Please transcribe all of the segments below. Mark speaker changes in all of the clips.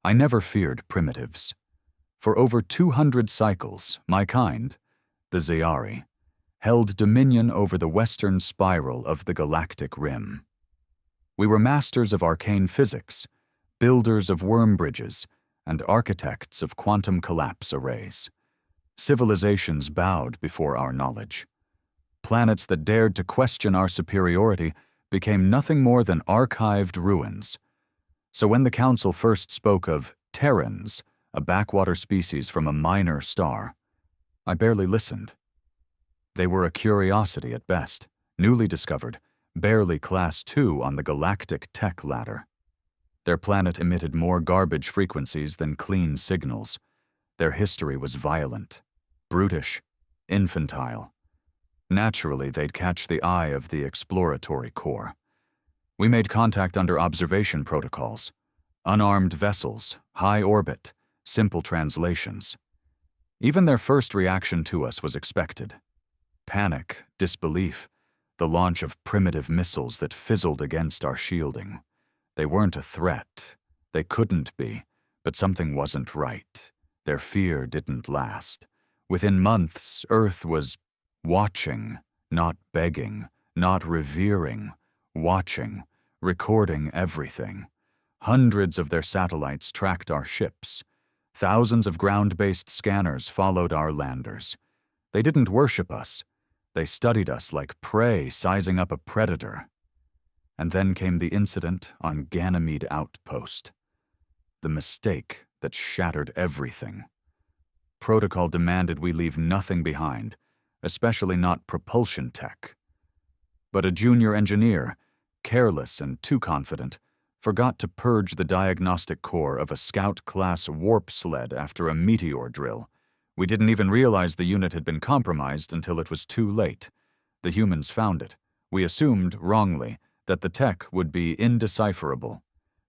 Speaker 1: I never feared primitives. For over 200 cycles, my kind, the Zayari, held dominion over the western spiral of the galactic rim. We were masters of arcane physics, builders of worm bridges, and architects of quantum collapse arrays. Civilizations bowed before our knowledge. Planets that dared to question our superiority became nothing more than archived ruins. So when the Council first spoke of Terrans, a backwater species from a minor star, I barely listened. They were a curiosity at best, newly discovered, barely Class 2 on the galactic tech ladder. Their planet emitted more garbage frequencies than clean signals. Their history was violent, brutish, infantile. Naturally, they'd catch the eye of the exploratory corps. We made contact under observation protocols. Unarmed vessels, high orbit, simple translations. Even their first reaction to us was expected. Panic, disbelief, the launch of primitive missiles that fizzled against our shielding. They weren't a threat. They couldn't be, but something wasn't right. Their fear didn't last. Within months, Earth was watching, not begging, not revering, watching, recording everything. Hundreds of their satellites tracked our ships. Thousands of ground-based scanners followed our landers. They didn't worship us. They studied us like prey sizing up a predator. And then came the incident on Ganymede Outpost. The mistake that shattered everything. Protocol demanded we leave nothing behind, especially not propulsion tech. But a junior engineer, careless and too confident, forgot to purge the diagnostic core of a Scout-class warp sled after a meteor drill. We didn't even realize the unit had been compromised until it was too late. The humans found it. We assumed, wrongly, that the tech would be indecipherable.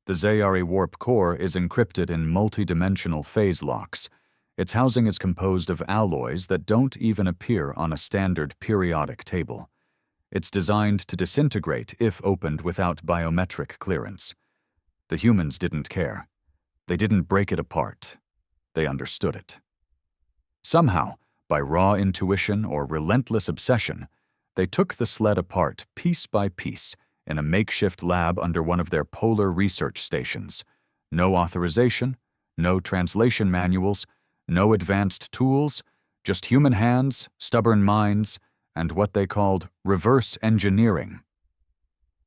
Speaker 1: The Zayari warp core is encrypted in multi-dimensional phase locks. Its housing is composed of alloys that don't even appear on a standard periodic table. It's designed to disintegrate if opened without biometric clearance. The humans didn't care. They didn't break it apart. They understood it. Somehow, by raw intuition or relentless obsession, they took the sled apart piece by piece in a makeshift lab under one of their polar research stations. No authorization, no translation manuals, no advanced tools, just human hands, stubborn minds, and what they called reverse engineering.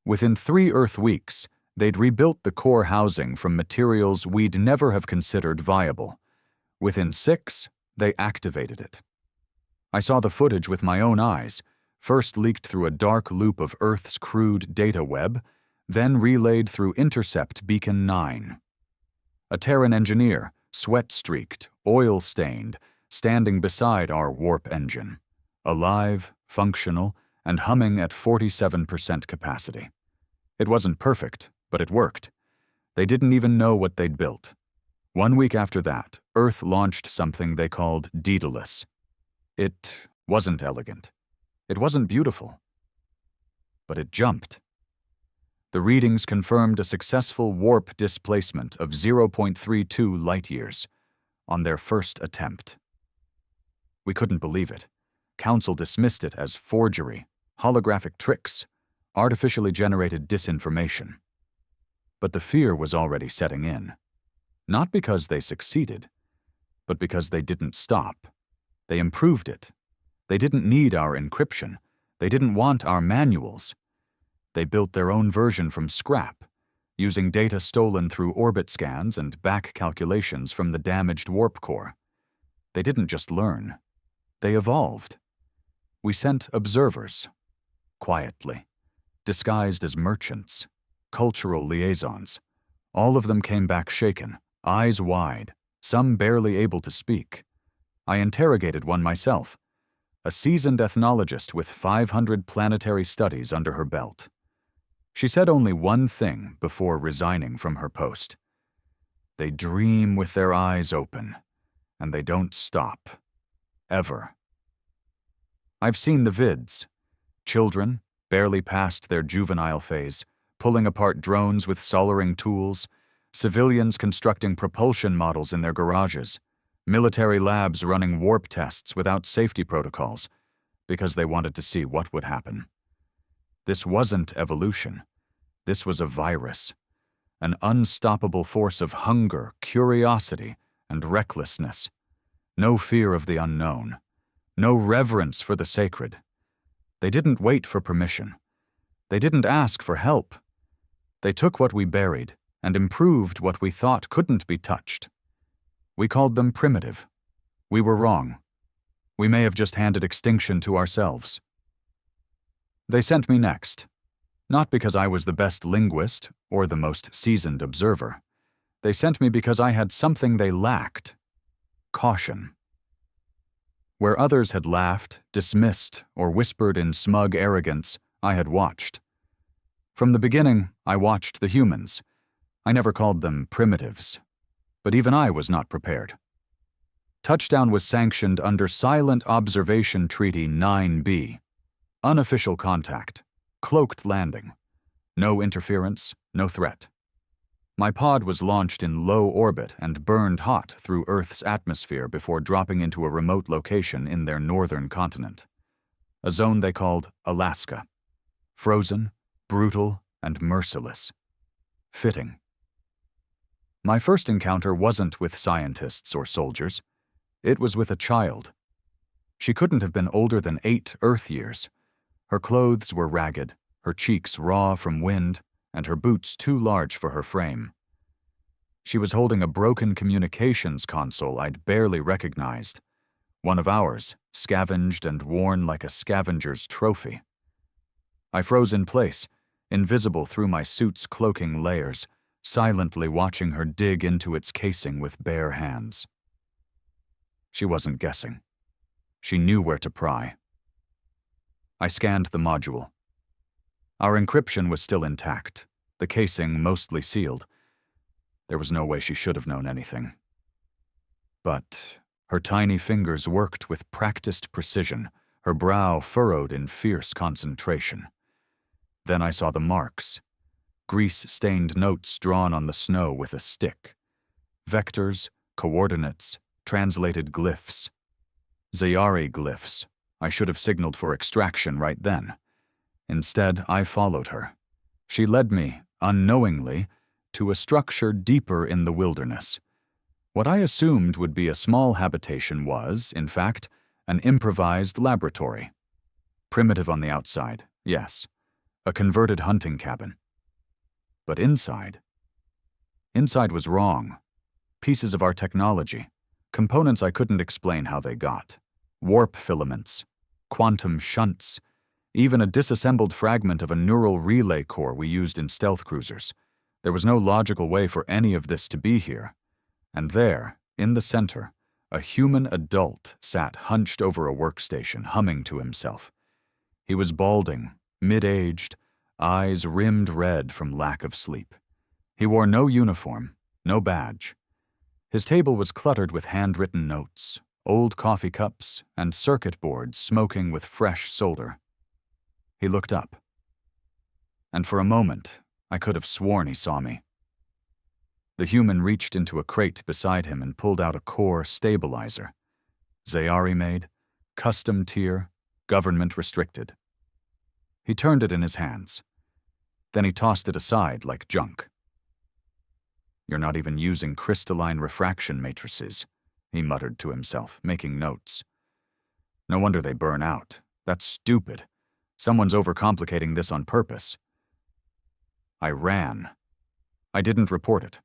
Speaker 1: Within 3 Earth weeks, they'd rebuilt the core housing from materials we'd never have considered viable. Within 6, they activated it. I saw the footage with my own eyes, first leaked through a dark loop of Earth's crude data web, then relayed through Intercept Beacon 9. A Terran engineer, sweat-streaked, oil-stained, standing beside our warp engine, alive, functional, and humming at 47% capacity. It wasn't perfect, but it worked. They didn't even know what they'd built. 1 week after that, Earth launched something they called Daedalus. It wasn't elegant. It wasn't beautiful. But it jumped. The readings confirmed a successful warp displacement of 0.32 light-years on their first attempt. We couldn't believe it. Council dismissed it as forgery, holographic tricks, artificially generated disinformation. But the fear was already setting in. Not because they succeeded, but because they didn't stop. They improved it. They didn't need our encryption. They didn't want our manuals. They built their own version from scrap, using data stolen through orbit scans and back calculations from the damaged warp core. They didn't just learn. They evolved. We sent observers, quietly, disguised as merchants, cultural liaisons. All of them came back shaken, eyes wide, some barely able to speak. I interrogated one myself, a seasoned ethnologist with 500 planetary studies under her belt. She said only one thing before resigning from her post. They dream with their eyes open, and they don't stop. Ever. I've seen the vids. Children, barely past their juvenile phase, pulling apart drones with soldering tools, civilians constructing propulsion models in their garages, military labs running warp tests without safety protocols, because they wanted to see what would happen. This wasn't evolution. This was a virus, an unstoppable force of hunger, curiosity, and recklessness. No fear of the unknown, no reverence for the sacred. They didn't wait for permission. They didn't ask for help. They took what we buried and improved what we thought couldn't be touched. We called them primitive. We were wrong. We may have just handed extinction to ourselves. They sent me next, not because I was the best linguist or the most seasoned observer. They sent me because I had something they lacked: caution. Where others had laughed, dismissed, or whispered in smug arrogance, I had watched. From the beginning, I watched the humans. I never called them primitives. But even I was not prepared. Touchdown was sanctioned under Silent Observation Treaty 9B. Unofficial contact. Cloaked landing. No interference, no threat. My pod was launched in low orbit and burned hot through Earth's atmosphere before dropping into a remote location in their northern continent. A zone they called Alaska. Frozen, brutal, and merciless. Fitting. My first encounter wasn't with scientists or soldiers. It was with a child. She couldn't have been older than 8 Earth years. Her clothes were ragged, her cheeks raw from wind, and her boots too large for her frame. She was holding a broken communications console I'd barely recognized. One of ours, scavenged and worn like a scavenger's trophy. I froze in place, invisible through my suit's cloaking layers, silently watching her dig into its casing with bare hands. She wasn't guessing. She knew where to pry. I scanned the module. Our encryption was still intact, the casing mostly sealed. There was no way she should have known anything. But her tiny fingers worked with practiced precision, her brow furrowed in fierce concentration. Then I saw the marks. Grease-stained notes drawn on the snow with a stick. Vectors, coordinates, translated glyphs. Zayari glyphs. I should have signaled for extraction right then. Instead, I followed her. She led me, unknowingly, to a structure deeper in the wilderness. What I assumed would be a small habitation was, in fact, an improvised laboratory. Primitive on the outside, yes. A converted hunting cabin. But inside was wrong. Pieces of our technology, components I couldn't explain how they got. Warp filaments, quantum shunts, even a disassembled fragment of a neural relay core we used in stealth cruisers. There was no logical way for any of this to be here. And there, in the center, a human adult sat hunched over a workstation, humming to himself. He was balding, mid-aged, eyes rimmed red from lack of sleep. He wore no uniform, no badge. His table was cluttered with handwritten notes, old coffee cups, and circuit boards smoking with fresh solder. He looked up. And for a moment, I could have sworn he saw me. The human reached into a crate beside him and pulled out a core stabilizer. Zayari made, custom tier, government restricted. He turned it in his hands. Then he tossed it aside like junk. "You're not even using crystalline refraction matrices," he muttered to himself, making notes. "No wonder they burn out. That's stupid. Someone's overcomplicating this on purpose." I ran. I didn't report it.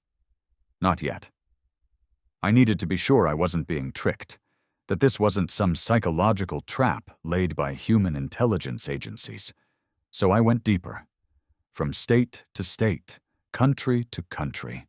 Speaker 1: Not yet. I needed to be sure I wasn't being tricked, that this wasn't some psychological trap laid by human intelligence agencies. So I went deeper. From state to state, country to country.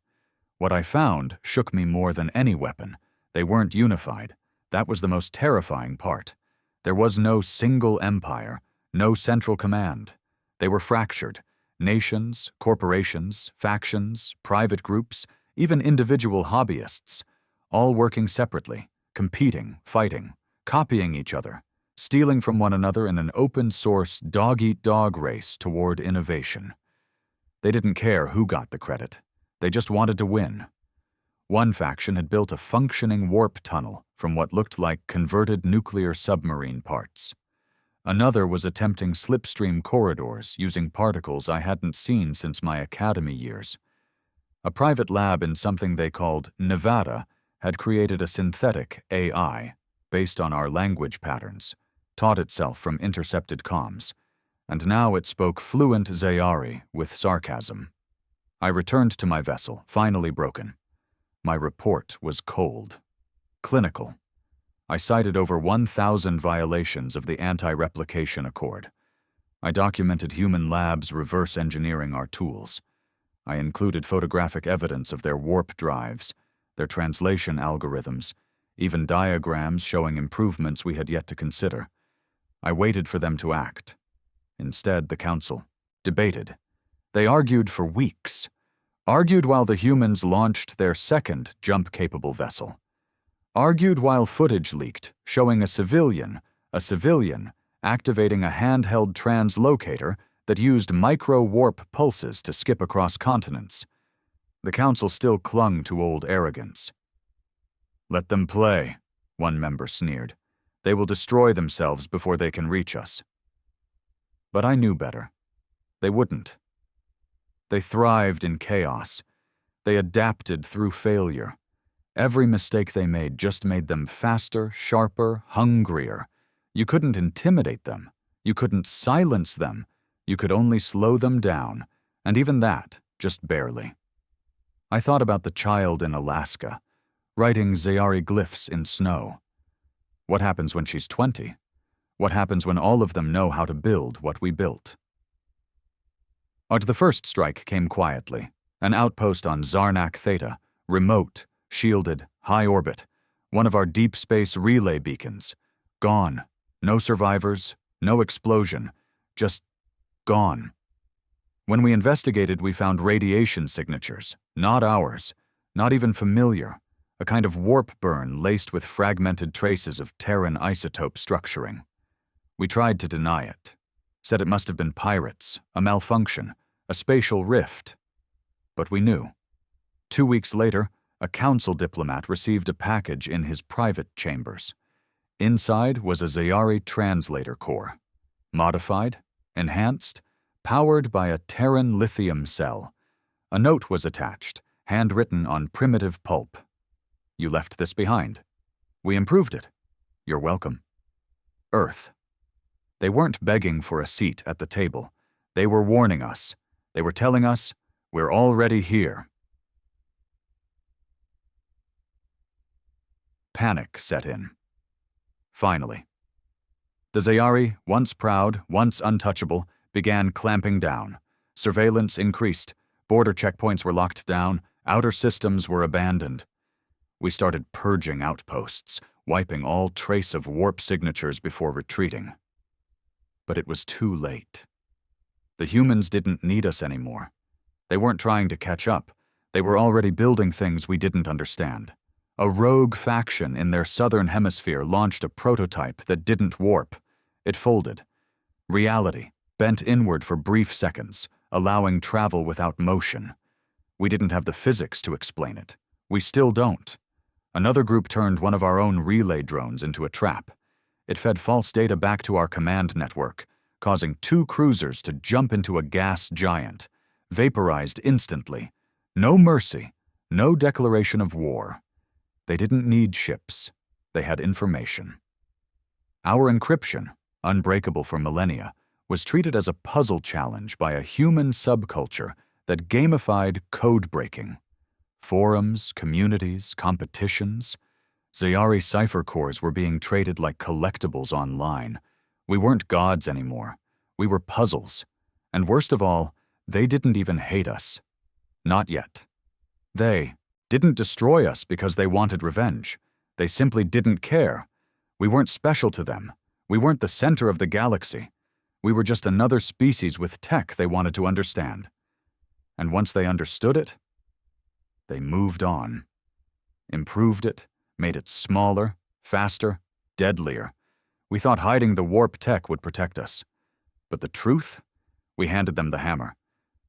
Speaker 1: What I found shook me more than any weapon. They weren't unified. That was the most terrifying part. There was no single empire, no central command. They were fractured. Nations, corporations, factions, private groups, even individual hobbyists, all working separately, competing, fighting, copying each other, stealing from one another in an open-source dog-eat-dog race toward innovation. They didn't care who got the credit. They just wanted to win. One faction had built a functioning warp tunnel from what looked like converted nuclear submarine parts. Another was attempting slipstream corridors using particles I hadn't seen since my academy years. A private lab in something they called Nevada had created a synthetic AI based on our language patterns, taught itself from intercepted comms, and now it spoke fluent Zayari with sarcasm. I returned to my vessel, finally broken. My report was cold. Clinical. I cited over 1,000 violations of the Anti-Replication Accord. I documented human labs reverse engineering our tools. I included photographic evidence of their warp drives, their translation algorithms, even diagrams showing improvements we had yet to consider. I waited for them to act. Instead, the Council debated. They argued for weeks. Argued while the humans launched their second jump-capable vessel. Argued while footage leaked, showing a civilian, activating a handheld translocator that used micro-warp pulses to skip across continents. The Council still clung to old arrogance. "Let them play," one member sneered. "They will destroy themselves before they can reach us." But I knew better. They wouldn't. They thrived in chaos. They adapted through failure. Every mistake they made just made them faster, sharper, hungrier. You couldn't intimidate them. You couldn't silence them. You could only slow them down, and even that, just barely. I thought about the child in Alaska, writing Zayari glyphs in snow. What happens when she's 20? What happens when all of them know how to build what we built? The first strike came quietly, an outpost on Zarnak Theta, remote, shielded, high orbit, one of our deep space relay beacons. Gone. No survivors, no explosion, just gone. When we investigated, we found radiation signatures, not ours, not even familiar, a kind of warp burn laced with fragmented traces of Terran isotope structuring. We tried to deny it, said it must have been pirates, a malfunction, a spatial rift. But we knew. 2 weeks later, a council diplomat received a package in his private chambers. Inside was a Zayari translator core, modified, enhanced, powered by a Terran lithium cell. A note was attached, handwritten on primitive pulp. "You left this behind. We improved it. You're welcome." Earth. They weren't begging for a seat at the table. They were warning us. They were telling us, "We're already here." Panic set in. Finally. The Zayari, once proud, once untouchable, began clamping down. Surveillance increased. Border checkpoints were locked down. Outer systems were abandoned. We started purging outposts, wiping all trace of warp signatures before retreating. But it was too late. The humans didn't need us anymore. They weren't trying to catch up. They were already building things we didn't understand. A rogue faction in their southern hemisphere launched a prototype that didn't warp. It folded. Reality bent inward for brief seconds, allowing travel without motion. We didn't have the physics to explain it. We still don't. Another group turned one of our own relay drones into a trap. It fed false data back to our command network, causing 2 cruisers to jump into a gas giant, vaporized instantly. No mercy, no declaration of war. They didn't need ships. They had information. Our encryption, unbreakable for millennia, was treated as a puzzle challenge by a human subculture that gamified code breaking. Forums, communities, competitions. Zayari cipher cores were being traded like collectibles online. We weren't gods anymore. We were puzzles. And worst of all, they didn't even hate us. Not yet. They didn't destroy us because they wanted revenge. They simply didn't care. We weren't special to them. We weren't the center of the galaxy. We were just another species with tech they wanted to understand. And once they understood it, they moved on. Improved it, made it smaller, faster, deadlier. We thought hiding the warp tech would protect us. But the truth? We handed them the hammer.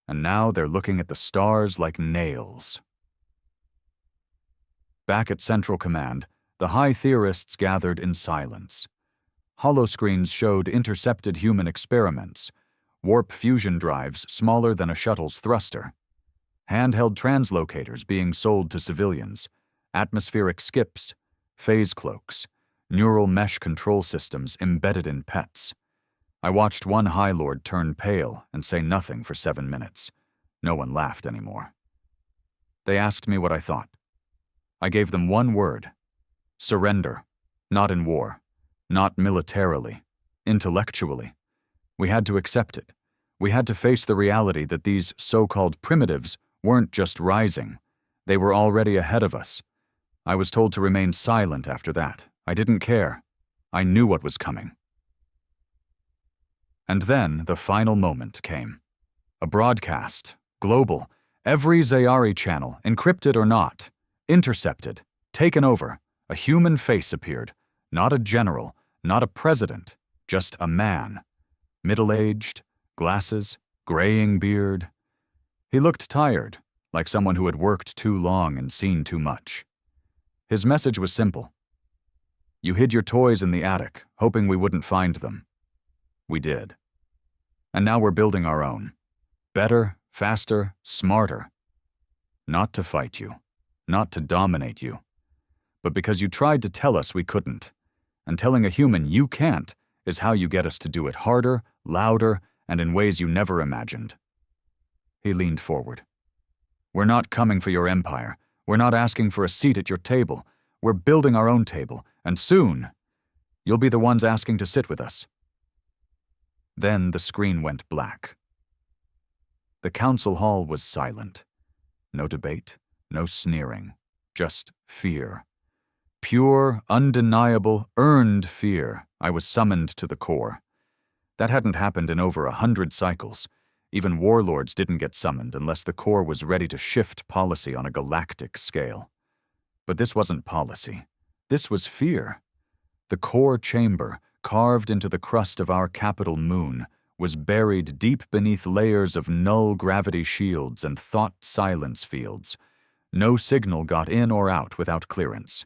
Speaker 1: and now they're looking at the stars like nails. Back at Central Command, the high theorists gathered in silence. Holoscreens showed intercepted human experiments, warp fusion drives smaller than a shuttle's thruster, handheld translocators being sold to civilians, atmospheric skips, phase cloaks, neural mesh control systems embedded in pets. I watched one High Lord turn pale and say nothing for 7 minutes. No one laughed anymore. They asked me what I thought. I gave them one word: surrender. Not in war, not militarily, intellectually. We had to accept it. We had to face the reality that these so-called primitives weren't just rising. They were already ahead of us. I was told to remain silent after that. I didn't care. I knew what was coming. And then the final moment came. A broadcast, global, every Zayari channel, encrypted or not, intercepted, taken over. A human face appeared, not a general, not a president, just a man. Middle-aged, glasses, graying beard. He looked tired, like someone who had worked too long and seen too much. His message was simple. You hid your toys in the attic, hoping we wouldn't find them. We did. And now we're building our own. Better, faster, smarter. Not to fight you, not to dominate you, but because you tried to tell us we couldn't. And telling a human you can't is how you get us to do it harder, louder, and in ways you never imagined. He leaned forward. We're not coming for your empire. We're not asking for a seat at your table. We're building our own table, and soon, you'll be the ones asking to sit with us. Then the screen went black. The council hall was silent. No debate, no sneering, just fear. Pure, undeniable, earned fear. I was summoned to the core. That hadn't happened in over 100 cycles. Even warlords didn't get summoned unless the core was ready to shift policy on a galactic scale. But this wasn't policy. This was fear. The core chamber, carved into the crust of our capital moon, was buried deep beneath layers of null gravity shields and thought silence fields. No signal got in or out without clearance.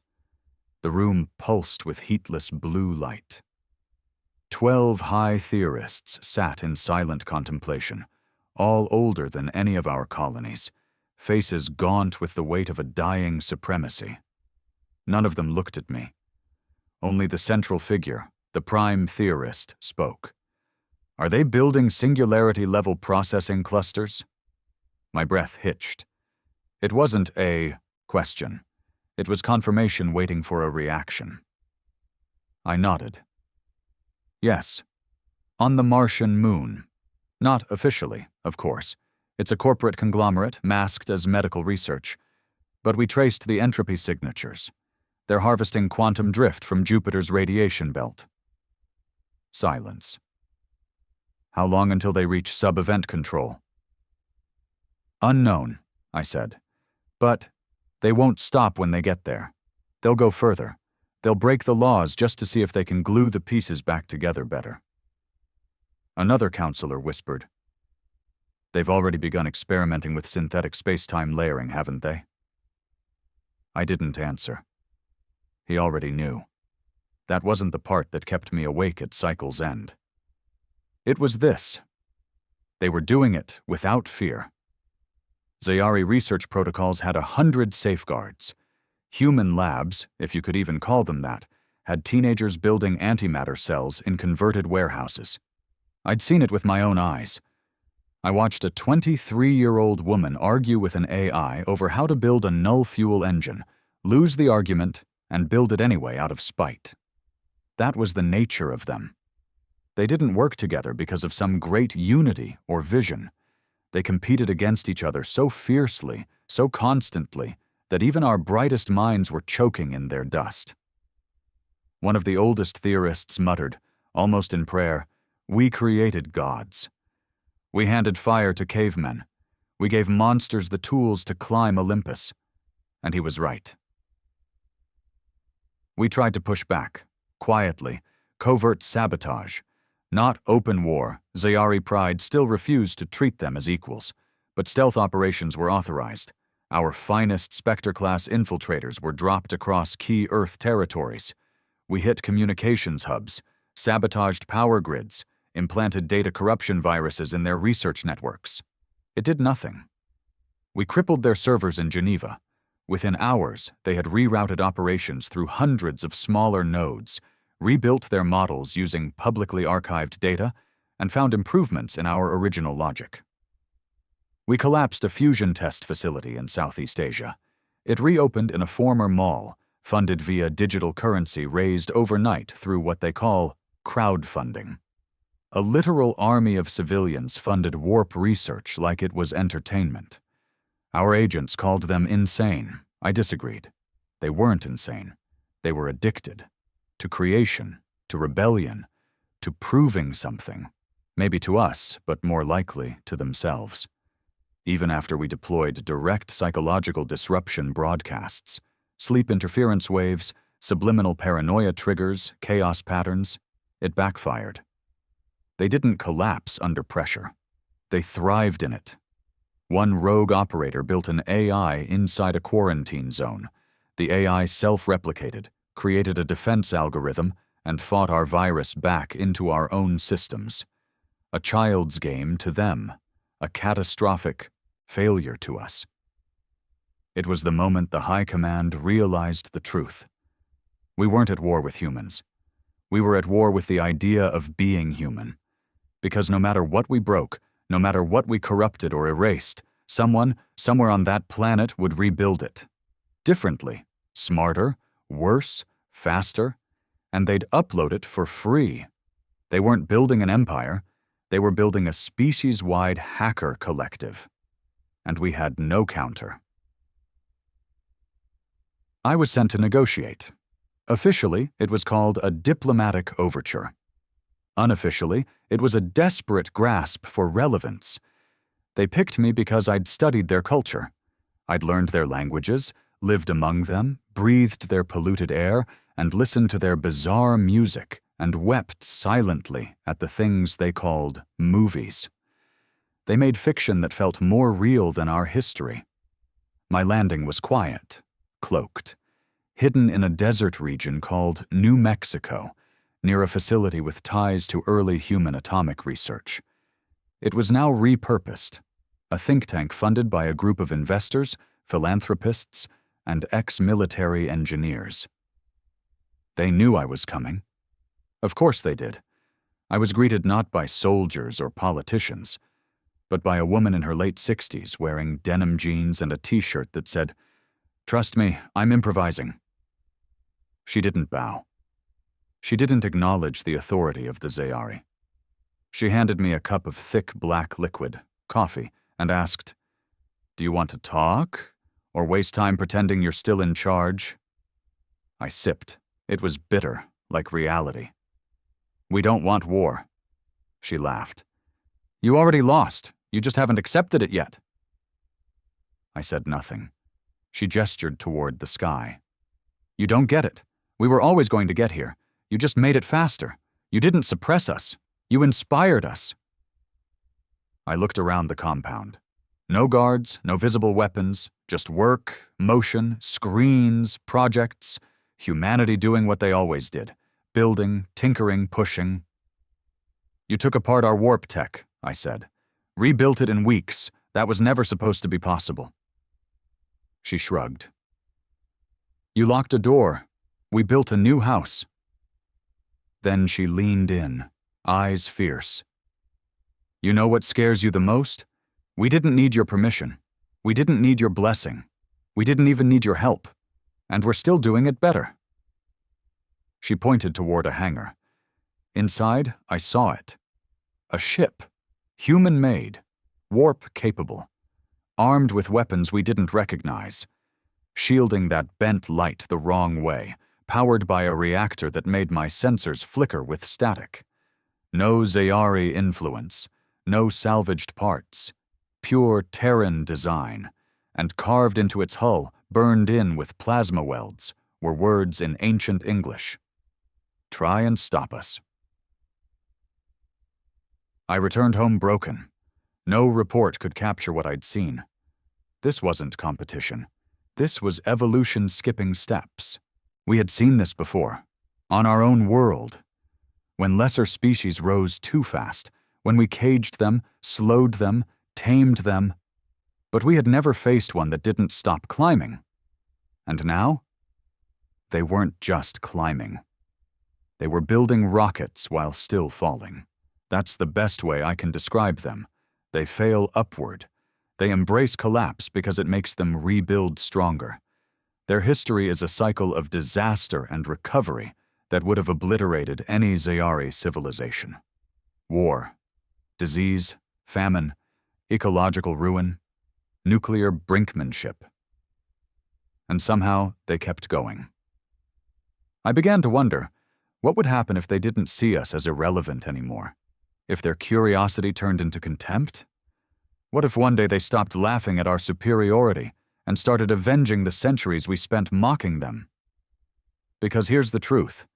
Speaker 1: The room pulsed with heatless blue light. 12 high theorists sat in silent contemplation, all older than any of our colonies, faces gaunt with the weight of a dying supremacy. None of them looked at me. Only the central figure, the prime theorist, spoke. Are they building singularity-level processing clusters? My breath hitched. It wasn't a question. It was confirmation waiting for a reaction. I nodded. Yes. On the Martian moon. Not officially, of course. It's a corporate conglomerate masked as medical research. But we traced the entropy signatures. They're harvesting quantum drift from Jupiter's radiation belt. Silence. How long until they reach sub-event control? Unknown, I said. But they won't stop when they get there. They'll go further. They'll break the laws just to see if they can glue the pieces back together better. Another counselor whispered. They've already begun experimenting with synthetic space-time layering, haven't they? I didn't answer. He already knew. That wasn't the part that kept me awake at cycle's end. It was this. They were doing it without fear. Zayari research protocols had 100 safeguards. Human labs, if you could even call them that, had teenagers building antimatter cells in converted warehouses. I'd seen it with my own eyes. I watched a 23-year-old woman argue with an AI over how to build a null fuel engine, lose the argument, and build it anyway out of spite. That was the nature of them. They didn't work together because of some great unity or vision. They competed against each other so fiercely, so constantly, that even our brightest minds were choking in their dust. One of the oldest theorists muttered, almost in prayer, "We created gods. We handed fire to cavemen. We gave monsters the tools to climb Olympus." And he was right. We tried to push back, quietly, covert sabotage. Not open war. Zayari pride still refused to treat them as equals. But stealth operations were authorized. Our finest Spectre-class infiltrators were dropped across key Earth territories. We hit communications hubs, sabotaged power grids, implanted data corruption viruses in their research networks. It did nothing. We crippled their servers in Geneva. Within hours, they had rerouted operations through hundreds of smaller nodes, rebuilt their models using publicly archived data, and found improvements in our original logic. We collapsed a fusion test facility in Southeast Asia. It reopened in a former mall, funded via digital currency raised overnight through what they call crowdfunding. A literal army of civilians funded warp research like it was entertainment. Our agents called them insane. I disagreed. They weren't insane. They were addicted. To creation, to rebellion, to proving something. Maybe to us, but more likely to themselves. Even after we deployed direct psychological disruption broadcasts, sleep interference waves, subliminal paranoia triggers, chaos patterns, it backfired. They didn't collapse under pressure. They thrived in it. One rogue operator built an AI inside a quarantine zone. The AI self-replicated, created a defense algorithm, and fought our virus back into our own systems. A child's game to them, a catastrophic failure to us. It was the moment the High Command realized the truth. We weren't at war with humans. We were at war with the idea of being human. Because no matter what we broke, no matter what we corrupted or erased, someone, somewhere on that planet would rebuild it. Differently, smarter, worse, faster, and they'd upload it for free. They weren't building an empire, they were building a species-wide hacker collective. And we had no counter. I was sent to negotiate. Officially, it was called a diplomatic overture. Unofficially, it was a desperate grasp for relevance. They picked me because I'd studied their culture. I'd learned their languages, lived among them, breathed their polluted air, and listened to their bizarre music, and wept silently at the things they called movies. They made fiction that felt more real than our history. My landing was quiet, cloaked, hidden in a desert region called New Mexico, near a facility with ties to early human atomic research. It was now repurposed, a think tank funded by a group of investors, philanthropists, and ex-military engineers. They knew I was coming. Of course they did. I was greeted not by soldiers or politicians, but by a woman in her late 60s wearing denim jeans and a t-shirt that said, "Trust me, I'm improvising." She didn't bow. She didn't acknowledge the authority of the Zayari. She handed me a cup of thick black liquid, coffee, and asked, "Do you want to talk, or waste time pretending you're still in charge?" I sipped. It was bitter, like reality. "We don't want war." She laughed. "You already lost. You just haven't accepted it yet." I said nothing. She gestured toward the sky. "You don't get it. We were always going to get here. You just made it faster. You didn't suppress us. You inspired us." I looked around the compound. No guards, no visible weapons, just work, motion, screens, projects, humanity doing what they always did, building, tinkering, pushing. "You took apart our warp tech," I said. "Rebuilt it in weeks. That was never supposed to be possible." She shrugged. "You locked a door. We built a new house." Then she leaned in, eyes fierce. "You know what scares you the most? We didn't need your permission. We didn't need your blessing. We didn't even need your help. And we're still doing it better." She pointed toward a hangar. Inside, I saw it. A ship, human-made, warp-capable, armed with weapons we didn't recognize, shielding that bent light the wrong way, powered by a reactor that made my sensors flicker with static. No Zayari influence, no salvaged parts, pure Terran design, and carved into its hull, burned in with plasma welds, were words in ancient English. "Try and stop us." I returned home broken. No report could capture what I'd seen. This wasn't competition. This was evolution skipping steps. We had seen this before, on our own world. When lesser species rose too fast, when we caged them, slowed them, tamed them. But we had never faced one that didn't stop climbing. And now? They weren't just climbing. They were building rockets while still falling. That's the best way I can describe them. They fail upward. They embrace collapse because it makes them rebuild stronger. Their history is a cycle of disaster and recovery that would have obliterated any Zayari civilization. War, disease, famine, ecological ruin, nuclear brinkmanship. And somehow they kept going. I began to wonder, what would happen if they didn't see us as irrelevant anymore? If their curiosity turned into contempt? What if one day they stopped laughing at our superiority and started avenging the centuries we spent mocking them? Because here's the truth.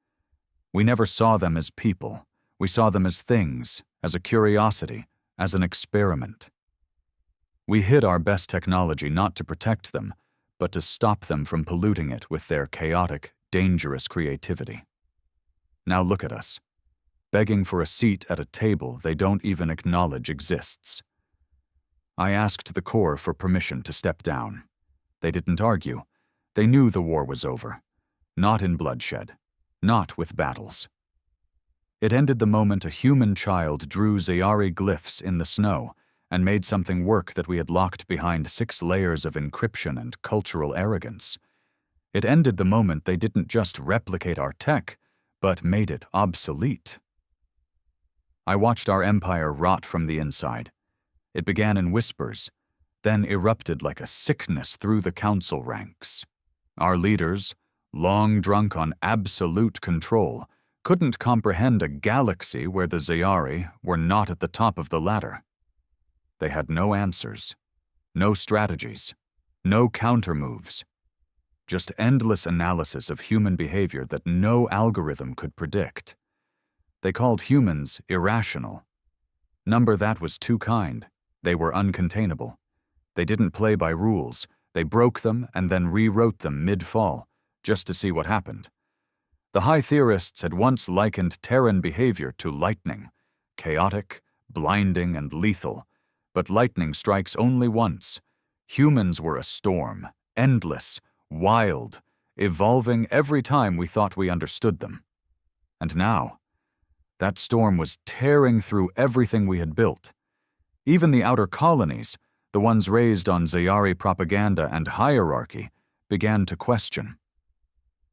Speaker 1: We never saw them as people. We saw them as things, as a curiosity, as an experiment. We hid our best technology not to protect them, but to stop them from polluting it with their chaotic, dangerous creativity. Now look at us, begging for a seat at a table they don't even acknowledge exists. I asked the Corps for permission to step down. They didn't argue. They knew the war was over. Not in bloodshed. Not with battles. It ended the moment a human child drew Zayari glyphs in the snow and made something work that we had locked behind 6 layers of encryption and cultural arrogance. It ended the moment they didn't just replicate our tech, but made it obsolete. I watched our empire rot from the inside. It began in whispers, then erupted like a sickness through the council ranks. Our leaders, long drunk on absolute control, couldn't comprehend a galaxy where the Zayari were not at the top of the ladder. They had no answers, no strategies, no counter-moves. Just endless analysis of human behavior that no algorithm could predict. They called humans irrational. Number that was too kind. They were uncontainable. They didn't play by rules. They broke them and then rewrote them mid-fall, just to see what happened. The high theorists had once likened Terran behavior to lightning, chaotic, blinding, and lethal. But lightning strikes only once. Humans were a storm, endless, wild, evolving every time we thought we understood them. And now, that storm was tearing through everything we had built. Even the outer colonies, the ones raised on Zayari propaganda and hierarchy, began to question.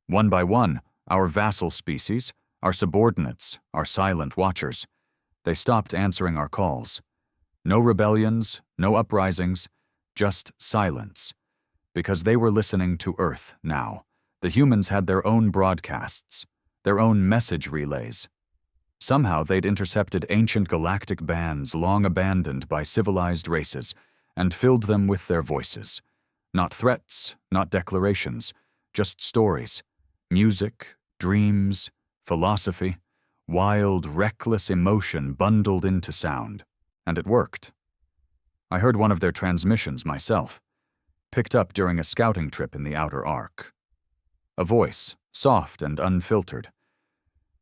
Speaker 1: One by one, our vassal species, our subordinates, our silent watchers, they stopped answering our calls. No rebellions, no uprisings, just silence. Because they were listening to Earth now. The humans had their own broadcasts, their own message relays. Somehow they'd intercepted ancient galactic bands long abandoned by civilized races and filled them with their voices. Not threats, not declarations, just stories, music, dreams, philosophy, wild, reckless emotion bundled into sound. And it worked. I heard one of their transmissions myself, picked up during a scouting trip in the outer arc. A voice, soft and unfiltered.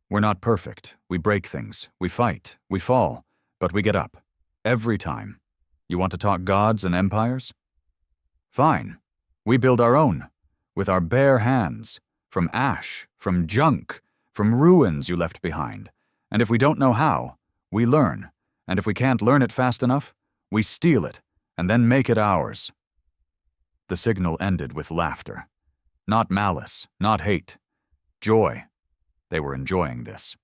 Speaker 1: We're not perfect. We break things. We fight. We fall. But we get up. Every time. You want to talk gods and empires? Fine. We build our own. With our bare hands. From ash. From junk. From ruins you left behind. And if we don't know how, we learn. And if we can't learn it fast enough, we steal it, and then make it ours. The signal ended with laughter. Not malice, not hate. Joy. They were enjoying this.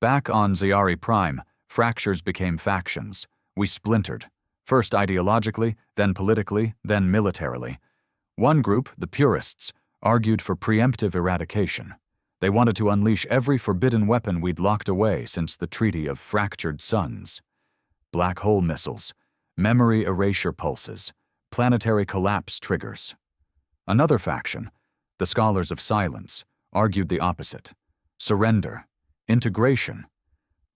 Speaker 1: Back on Zayari Prime, fractures became factions. We splintered, first ideologically, then politically, then militarily. One group, the purists, argued for preemptive eradication. They wanted to unleash every forbidden weapon we'd locked away since the Treaty of Fractured Suns. Black hole missiles, memory erasure pulses, planetary collapse triggers. Another faction, the Scholars of Silence, argued the opposite. Surrender. Integration.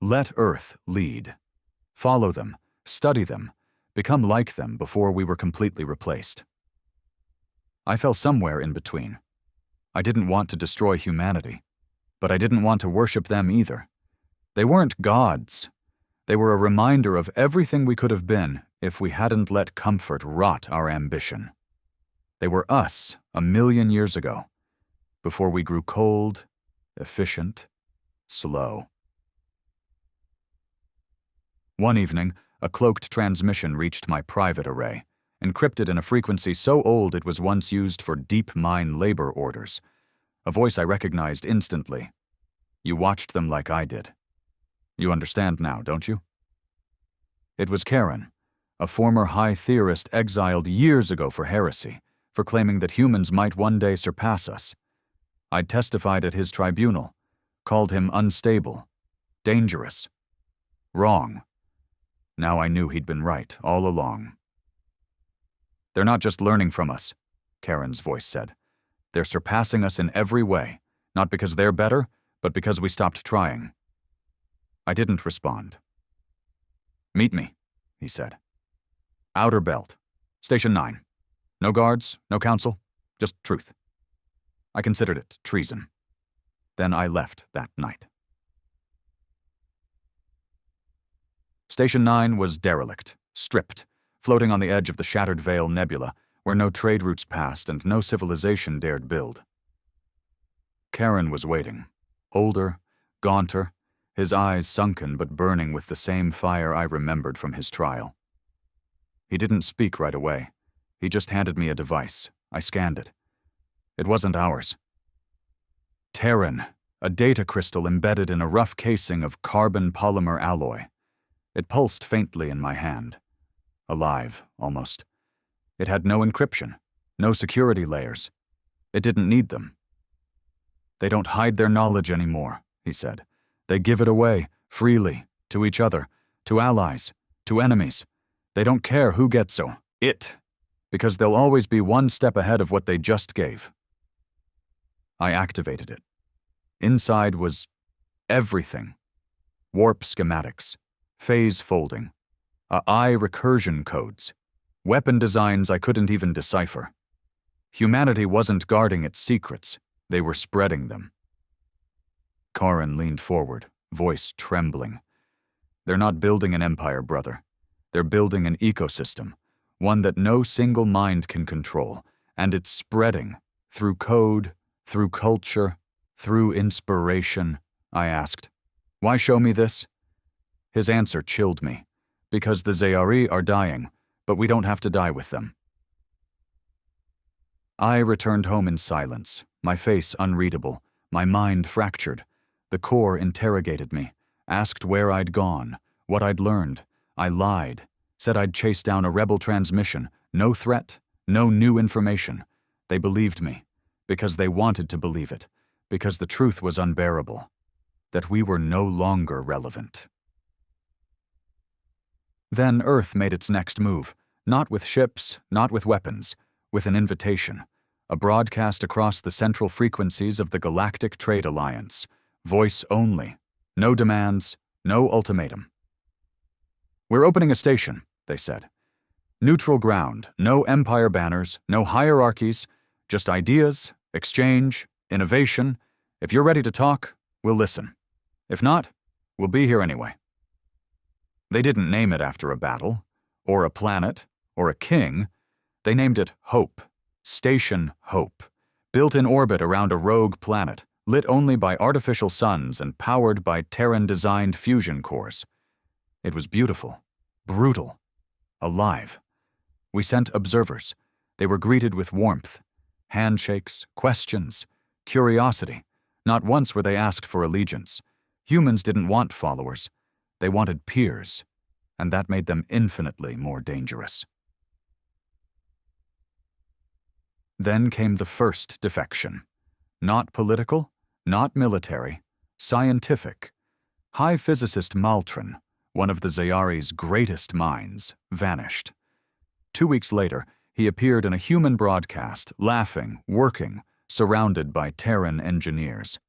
Speaker 1: Let Earth lead. follow them, study them, become like them before we were completely replaced. I fell somewhere in between. I didn't want to destroy humanity, but I didn't want to worship them either. They weren't gods. They were a reminder of everything we could have been if we hadn't let comfort rot our ambition. They were us 1,000,000 years ago, before we grew cold, efficient, slow. One evening, a cloaked transmission reached my private array, encrypted in a frequency so old it was once used for deep mine labor orders. A voice I recognized instantly. You watched them like I did. You understand now, don't you? It was Karen, a former high theorist exiled years ago for heresy, for claiming that humans might one day surpass us. I'd testified at his tribunal, called him unstable, dangerous, wrong. Now I knew he'd been right all along. They're not just learning from us, Karen's voice said. They're surpassing us in every way, not because they're better, but because we stopped trying. I didn't respond. Meet me, he said. Outer Belt, Station 9. No guards, no council, just truth. I considered it treason. Then I left that night. Station 9 was derelict, stripped, floating on the edge of the Shattered Veil Nebula, where no trade routes passed and no civilization dared build. Karen was waiting, older, gaunter, his eyes sunken but burning with the same fire I remembered from his trial. He didn't speak right away. He just handed me a device. I scanned it. It wasn't ours. Terran, a data crystal embedded in a rough casing of carbon polymer alloy. It pulsed faintly in my hand. Alive, almost. It had no encryption, no security layers. It didn't need them. They don't hide their knowledge anymore, he said. They give it away, freely, to each other, to allies, to enemies. They don't care who gets it, because they'll always be one step ahead of what they just gave. I activated it. Inside was everything. Warp schematics, phase folding, AI recursion codes, weapon designs I couldn't even decipher. Humanity wasn't guarding its secrets, they were spreading them. Karen leaned forward, voice trembling. They're not building an empire, brother. They're building an ecosystem, one that no single mind can control, and it's spreading, through code, through culture, through inspiration, I asked. Why show me this? His answer chilled me. Because the Zayari are dying, but we don't have to die with them. I returned home in silence, my face unreadable, my mind fractured. The core interrogated me, asked where I'd gone, what I'd learned. I lied, said I'd chased down a rebel transmission, no threat, no new information. They believed me, because they wanted to believe it, because the truth was unbearable, that we were no longer relevant. Then Earth made its next move, not with ships, not with weapons, with an invitation, a broadcast across the central frequencies of the Galactic Trade Alliance, voice only, no demands, no ultimatum. We're opening a station, they said. Neutral ground, no empire banners, no hierarchies, just ideas, exchange, innovation. If you're ready to talk, we'll listen. If not, we'll be here anyway. They didn't name it after a battle, or a planet, or a king. They named it Hope, Station Hope, built in orbit around a rogue planet, lit only by artificial suns and powered by Terran-designed fusion cores. It was beautiful, brutal, alive. We sent observers. They were greeted with warmth, handshakes, questions, curiosity. Not once were they asked for allegiance. Humans didn't want followers. They wanted peers, and that made them infinitely more dangerous. Then came the first defection. Not political, not military, scientific. High physicist Maltron, one of the Zayari's greatest minds, vanished. 2 weeks later, he appeared in a human broadcast, laughing, working, surrounded by Terran engineers.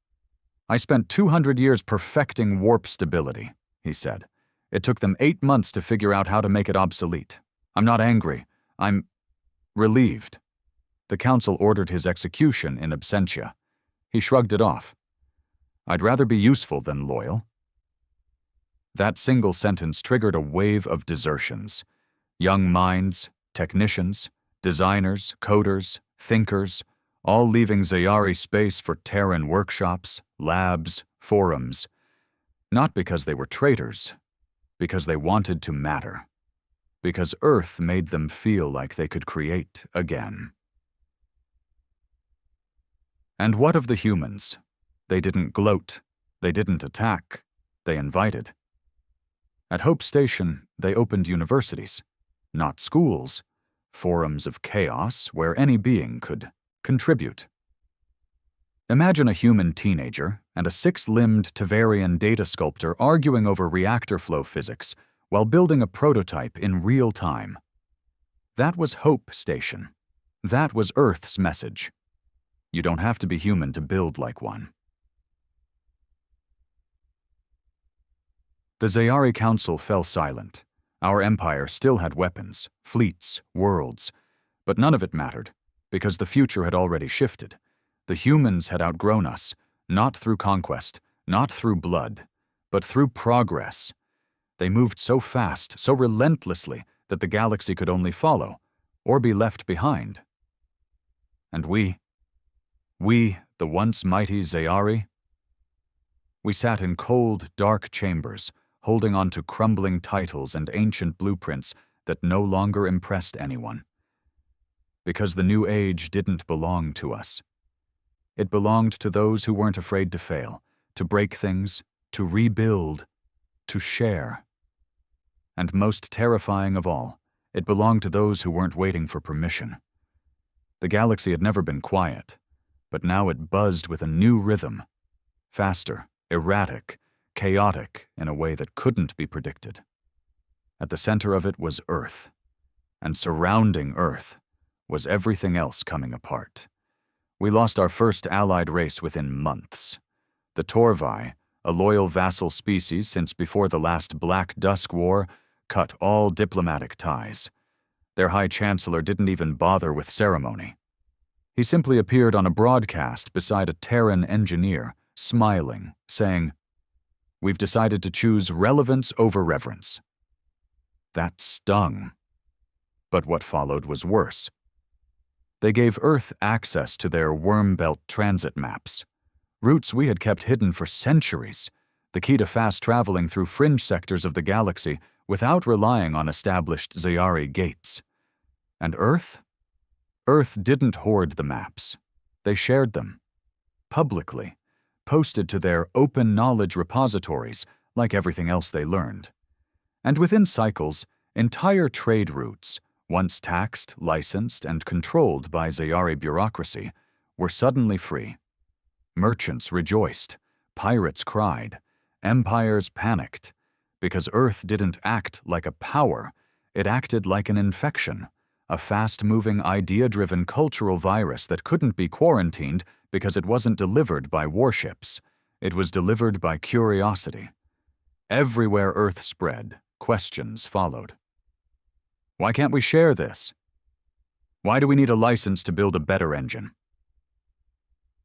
Speaker 1: I spent 200 years perfecting warp stability, he said, It took them 8 months to figure out how to make it obsolete. I'm not angry. I'm relieved. The council ordered his execution in absentia. He shrugged it off. I'd rather be useful than loyal. That single sentence triggered a wave of desertions. Young minds, technicians, designers, coders, thinkers, all leaving Zayari space for Terran workshops, labs, forums. Not because they were traitors, because they wanted to matter. Because Earth made them feel like they could create again. And what of the humans? They didn't gloat. They didn't attack. They invited. At Hope Station, they opened universities, not schools, forums of chaos where any being could contribute. Imagine a human teenager and a 6-limbed Tavarian data sculptor arguing over reactor flow physics while building a prototype in real time. That was Hope Station. That was Earth's message. You don't have to be human to build like one. The Zayari Council fell silent. Our empire still had weapons, fleets, worlds, but none of it mattered, because the future had already shifted. The humans had outgrown us, not through conquest, not through blood, but through progress. They moved so fast, so relentlessly, that the galaxy could only follow, or be left behind. And we, the once mighty Zayari, we sat in cold, dark chambers, holding on to crumbling titles and ancient blueprints that no longer impressed anyone. Because the new age didn't belong to us. It belonged to those who weren't afraid to fail, to break things, to rebuild, to share. And most terrifying of all, it belonged to those who weren't waiting for permission. The galaxy had never been quiet, but now it buzzed with a new rhythm, faster, erratic, chaotic in a way that couldn't be predicted. At the center of it was Earth, and surrounding Earth was everything else coming apart. We lost our first allied race within months. The Torvi, a loyal vassal species since before the last Black Dusk War, cut all diplomatic ties. Their High Chancellor didn't even bother with ceremony. He simply appeared on a broadcast beside a Terran engineer, smiling, saying, "We've decided to choose relevance over reverence." That stung. But what followed was worse. They gave Earth access to their worm belt transit maps, routes we had kept hidden for centuries, the key to fast traveling through fringe sectors of the galaxy without relying on established Zayari gates. And Earth? Earth didn't hoard the maps. They shared them. Publicly. Posted to their open knowledge repositories like everything else they learned. And within cycles, entire trade routes, once taxed, licensed, and controlled by Zayari bureaucracy, were suddenly free. Merchants rejoiced, pirates cried, empires panicked, because Earth didn't act like a power, it acted like an infection, a fast-moving, idea-driven cultural virus that couldn't be quarantined because it wasn't delivered by warships. It was delivered by curiosity. Everywhere Earth spread, questions followed. Why can't we share this? Why do we need a license to build a better engine?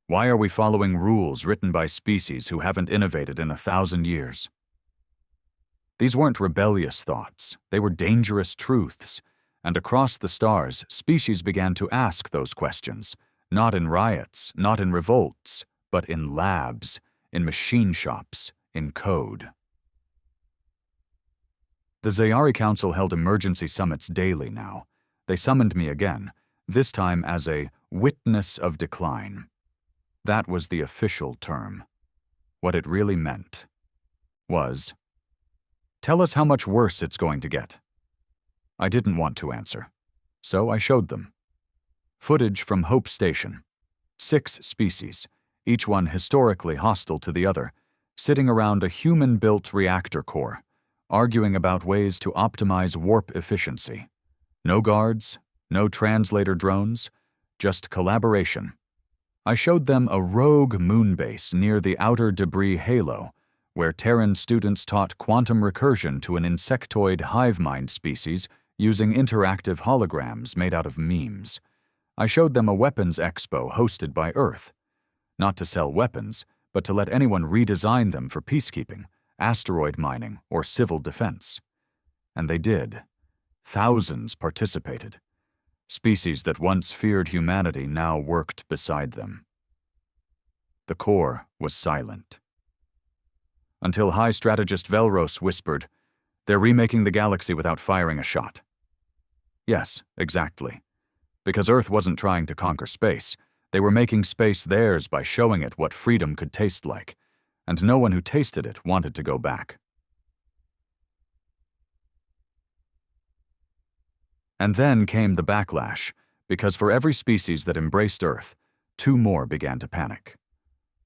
Speaker 1: Why are we following rules written by species who haven't innovated in 1,000 years? These weren't rebellious thoughts. They were dangerous truths. And across the stars, species began to ask those questions, not in riots, not in revolts, but in labs, in machine shops, in code. The Zayari Council held emergency summits daily now. They summoned me again, this time as a witness of decline. That was the official term. What it really meant was, "Tell us how much worse it's going to get." I didn't want to answer, so I showed them. Footage from Hope Station. 6 species, each one historically hostile to the other, sitting around a human-built reactor core, arguing about ways to optimize warp efficiency. No guards, no translator drones, just collaboration. I showed them a rogue moon base near the outer debris halo, where Terran students taught quantum recursion to an insectoid hive mind species using interactive holograms made out of memes. I showed them a weapons expo hosted by Earth. Not to sell weapons, but to let anyone redesign them for peacekeeping, asteroid mining, or civil defense. And they did. Thousands participated. Species that once feared humanity now worked beside them. The core was silent. Until High Strategist Velros whispered, "They're remaking the galaxy without firing a shot." Yes, exactly. Because Earth wasn't trying to conquer space, they were making space theirs by showing it what freedom could taste like, and no one who tasted it wanted to go back. And then came the backlash, because for every species that embraced Earth, 2 more began to panic.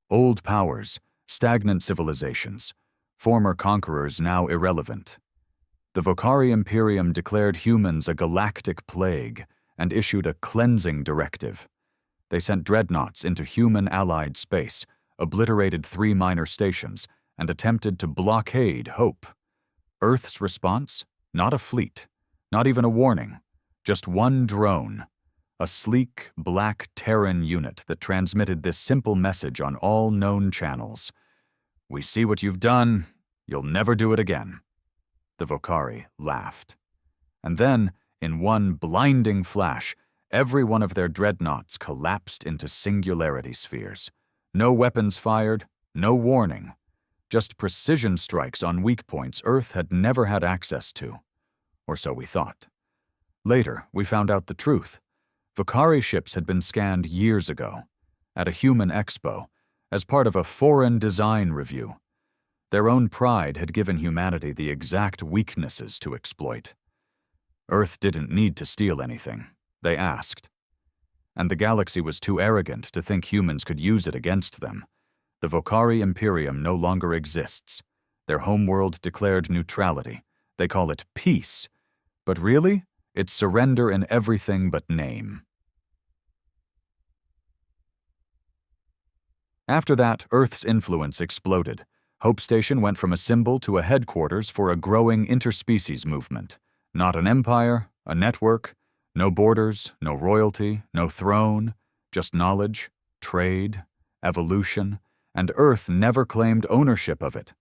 Speaker 1: Old powers, stagnant civilizations, former conquerors now irrelevant. The Vocari Imperium declared humans a galactic plague and issued a cleansing directive. They sent dreadnoughts into human-allied space, obliterated 3 minor stations, and attempted to blockade Hope. Earth's response? Not a fleet, not even a warning, just 1 drone, a sleek, black Terran unit that transmitted this simple message on all known channels. "We see what you've done. You'll never do it again." The Vocari laughed. And then, in one blinding flash, every one of their dreadnoughts collapsed into singularity spheres. No weapons fired, no warning, just precision strikes on weak points Earth had never had access to. Or so we thought. Later, we found out the truth. Vocari ships had been scanned years ago, at a human expo, as part of a foreign design review. Their own pride had given humanity the exact weaknesses to exploit. Earth didn't need to steal anything. They asked. And the galaxy was too arrogant to think humans could use it against them. The Vocari Imperium no longer exists. Their homeworld declared neutrality. They call it peace. But really, it's surrender in everything but name. After that, Earth's influence exploded. Hope Station went from a symbol to a headquarters for a growing interspecies movement. Not an empire, a network, no borders, no royalty, no throne, just knowledge, trade, evolution, and Earth never claimed ownership of it,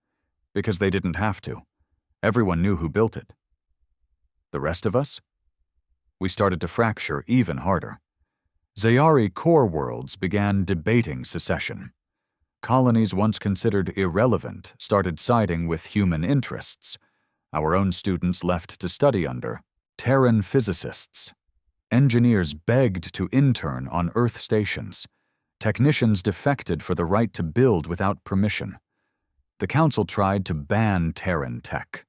Speaker 1: because they didn't have to. Everyone knew who built it. The rest of us? We started to fracture even harder. Zayari core worlds began debating secession. Colonies once considered irrelevant started siding with human interests. Our own students left to study under Terran physicists. Engineers begged to intern on Earth stations. Technicians defected for the right to build without permission. The Council tried to ban Terran tech.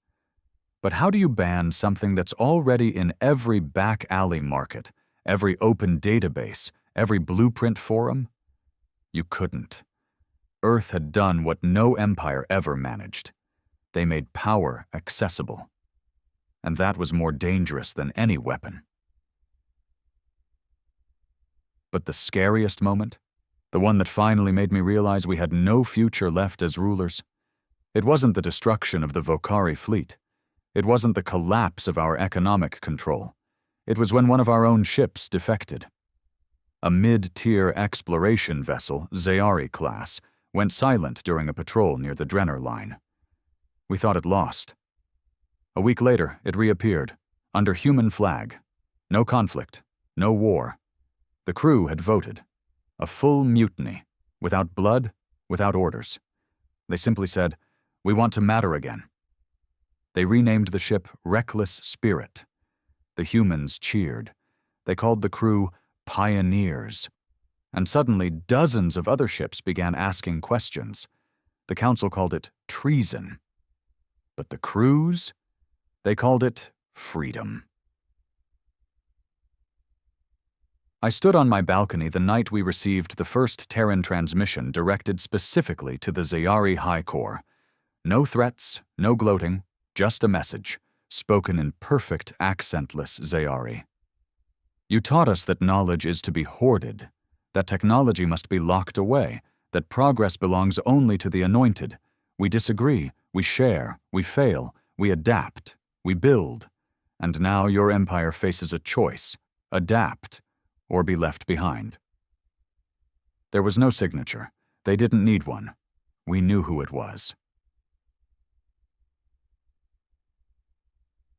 Speaker 1: But how do you ban something that's already in every back alley market, every open database, every blueprint forum? You couldn't. Earth had done what no empire ever managed. They made power accessible. And that was more dangerous than any weapon. But the scariest moment, the one that finally made me realize we had no future left as rulers, it wasn't the destruction of the Vocari fleet. It wasn't the collapse of our economic control. It was when one of our own ships defected. A mid-tier exploration vessel, Zayari class, went silent during a patrol near the Drenner line. We thought it lost. A week later, it reappeared, under human flag. No conflict, no war. The crew had voted. A full mutiny, without blood, without orders. They simply said, "We want to matter again." They renamed the ship Reckless Spirit. The humans cheered. They called the crew pioneers. And suddenly, dozens of other ships began asking questions. The Council called it treason. But the crews? They called it freedom. I stood on my balcony the night we received the first Terran transmission directed specifically to the Zayari High Core. No threats, no gloating, just a message, spoken in perfect accentless Zayari. You taught us that knowledge is to be hoarded, that technology must be locked away, that progress belongs only to the anointed. We disagree, we share, we fail, we adapt, we build. And now your empire faces a choice: adapt or be left behind. There was no signature. They didn't need one. We knew who it was.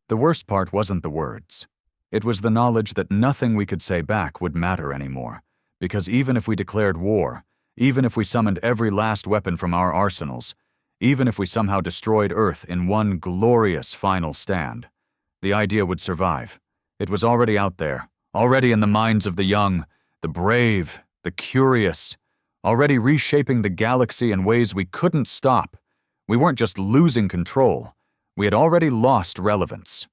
Speaker 1: The worst part wasn't the words. It was the knowledge that nothing we could say back would matter anymore, because even if we declared war, even if we summoned every last weapon from our arsenals, even if we somehow destroyed Earth in one glorious final stand, the idea would survive. It was already out there, already in the minds of the young, the brave, the curious, already reshaping the galaxy in ways we couldn't stop. We weren't just losing control. We had already lost relevance.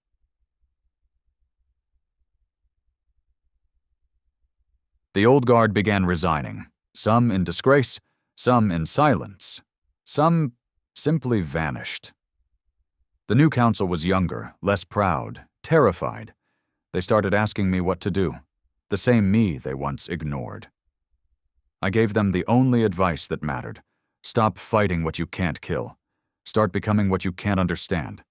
Speaker 1: The old guard began resigning, some in disgrace, some in silence, some simply vanished. The new council was younger, less proud, terrified. They started asking me what to do, the same me they once ignored. I gave them the only advice that mattered: stop fighting what you can't kill. Start becoming what you can't understand.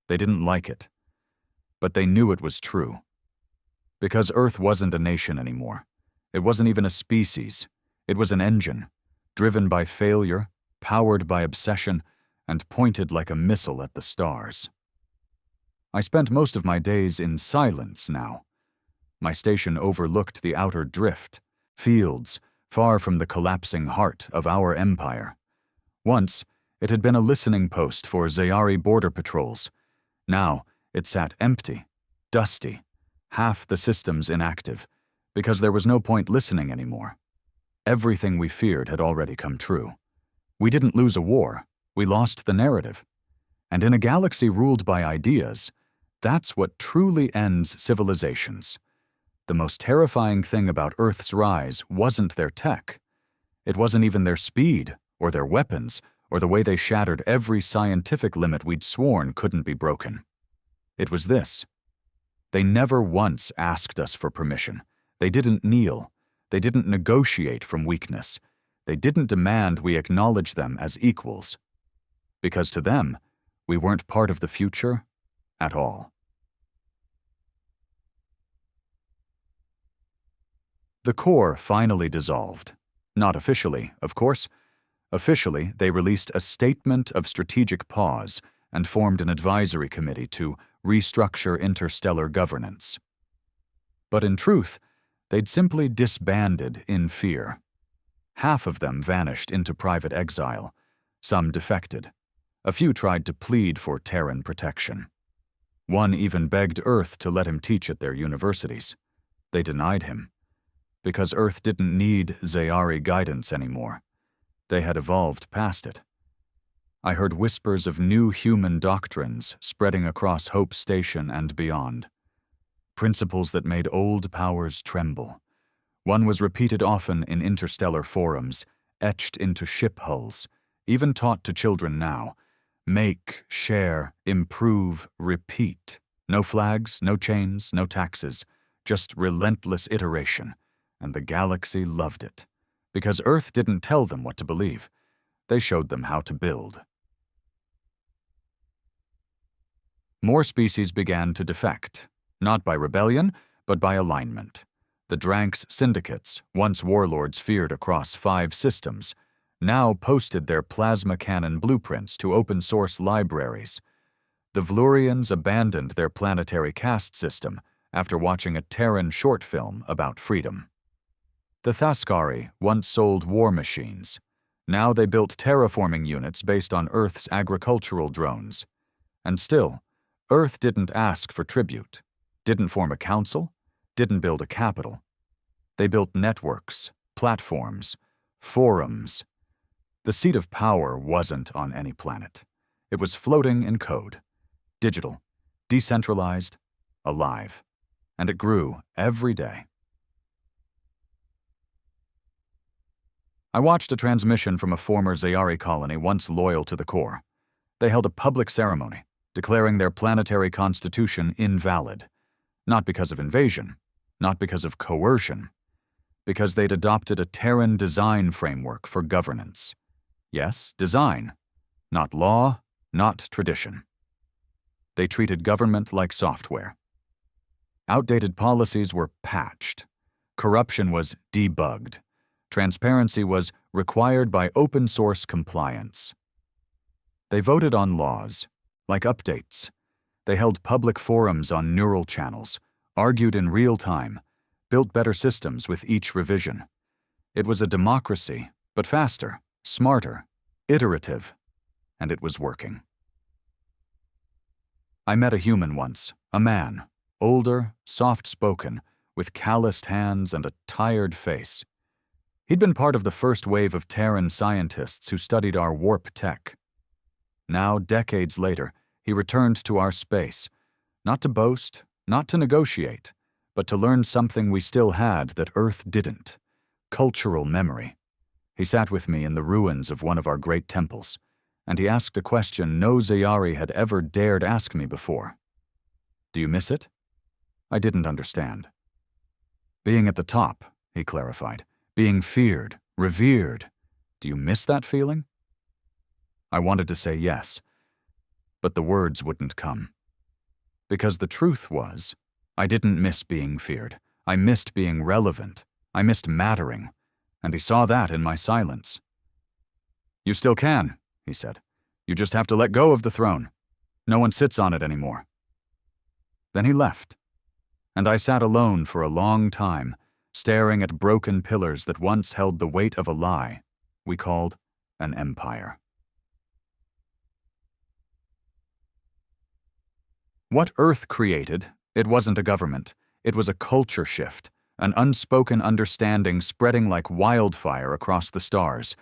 Speaker 1: They didn't like it, but they knew it was true. Because Earth wasn't a nation anymore. It wasn't even a species. It was an engine, driven by failure, powered by obsession, and pointed like a missile at the stars. I spent most of my days in silence now. My station overlooked the outer drift, fields far from the collapsing heart of our empire. Once, it had been a listening post for Zayari border patrols. Now, it sat empty, dusty, half the systems inactive, because there was no point listening anymore. Everything we feared had already come true. We didn't lose a war, we lost the narrative. And in a galaxy ruled by ideas, that's what truly ends civilizations. The most terrifying thing about Earth's rise wasn't their tech. It wasn't even their speed, or their weapons, or the way they shattered every scientific limit we'd sworn couldn't be broken. It was this. They never once asked us for permission. They didn't kneel. They didn't negotiate from weakness. They didn't demand we acknowledge them as equals. Because to them, we weren't part of the future at all. The core finally dissolved. Not officially, of course. Officially, they released a statement of strategic pause and formed an advisory committee to restructure interstellar governance. But in truth, they'd simply disbanded in fear. Half of them vanished into private exile. Some defected. A few tried to plead for Terran protection. One even begged Earth to let him teach at their universities. They denied him. Because Earth didn't need Zayari guidance anymore. They had evolved past it. I heard whispers of new human doctrines spreading across Hope Station and beyond. Principles that made old powers tremble. One was repeated often in interstellar forums, etched into ship hulls, even taught to children now. Make, share, improve, repeat. No flags, no chains, no taxes, just relentless iteration. And the galaxy loved it. Because Earth didn't tell them what to believe. They showed them how to build. More species began to defect, not by rebellion, but by alignment. The Dranks syndicates, once warlords feared across 5 systems, now posted their plasma cannon blueprints to open-source libraries. The Vlurians abandoned their planetary caste system after watching a Terran short film about freedom. The Thaskari once sold war machines. Now they built terraforming units based on Earth's agricultural drones. And still, Earth didn't ask for tribute, didn't form a council, didn't build a capital. They built networks, platforms, forums. The seat of power wasn't on any planet. It was floating in code, digital, decentralized, alive. And it grew every day. I watched a transmission from a former Zayari colony once loyal to the core. They held a public ceremony, declaring their planetary constitution invalid. Not because of invasion, not because of coercion, because they'd adopted a Terran design framework for governance. Yes, design. Not law, not tradition. They treated government like software. Outdated policies were patched. Corruption was debugged. Transparency was required by open-source compliance. They voted on laws, like updates. They held public forums on neural channels, argued in real time, built better systems with each revision. It was a democracy, but faster, smarter, iterative, and it was working. I met a human once, a man, older, soft-spoken, with calloused hands and a tired face. He'd been part of the first wave of Terran scientists who studied our warp tech. Now, decades later, he returned to our space, not to boast, not to negotiate, but to learn something we still had that Earth didn't: cultural memory. He sat with me in the ruins of one of our great temples, and he asked a question no Zayari had ever dared ask me before. Do you miss it? I didn't understand. Being at the top, he clarified, being feared, revered. Do you miss that feeling? I wanted to say yes, but the words wouldn't come. Because the truth was, I didn't miss being feared. I missed being relevant. I missed mattering, and he saw that in my silence. You still can, he said. You just have to let go of the throne. No one sits on it anymore. Then he left, and I sat alone for a long time, staring at broken pillars that once held the weight of a lie we called an empire. What Earth created, it wasn't a government. It was a culture shift, an unspoken understanding spreading like wildfire across the stars.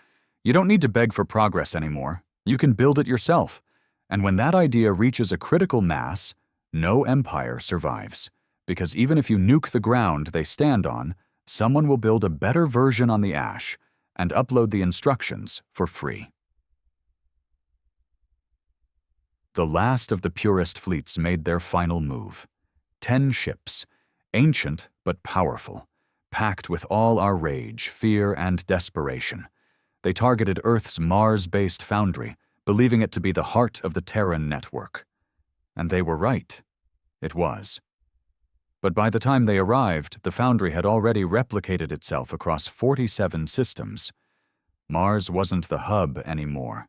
Speaker 1: You don't need to beg for progress anymore. You can build it yourself. And when that idea reaches a critical mass, no empire survives. Because even if you nuke the ground they stand on, someone will build a better version on the ash and upload the instructions for free. The last of the purist fleets made their final move. 10 ships, ancient but powerful, packed with all our rage, fear, and desperation. They targeted Earth's Mars-based foundry, believing it to be the heart of the Terran network. And they were right. It was. But by the time they arrived, the foundry had already replicated itself across 47 systems. Mars wasn't the hub anymore.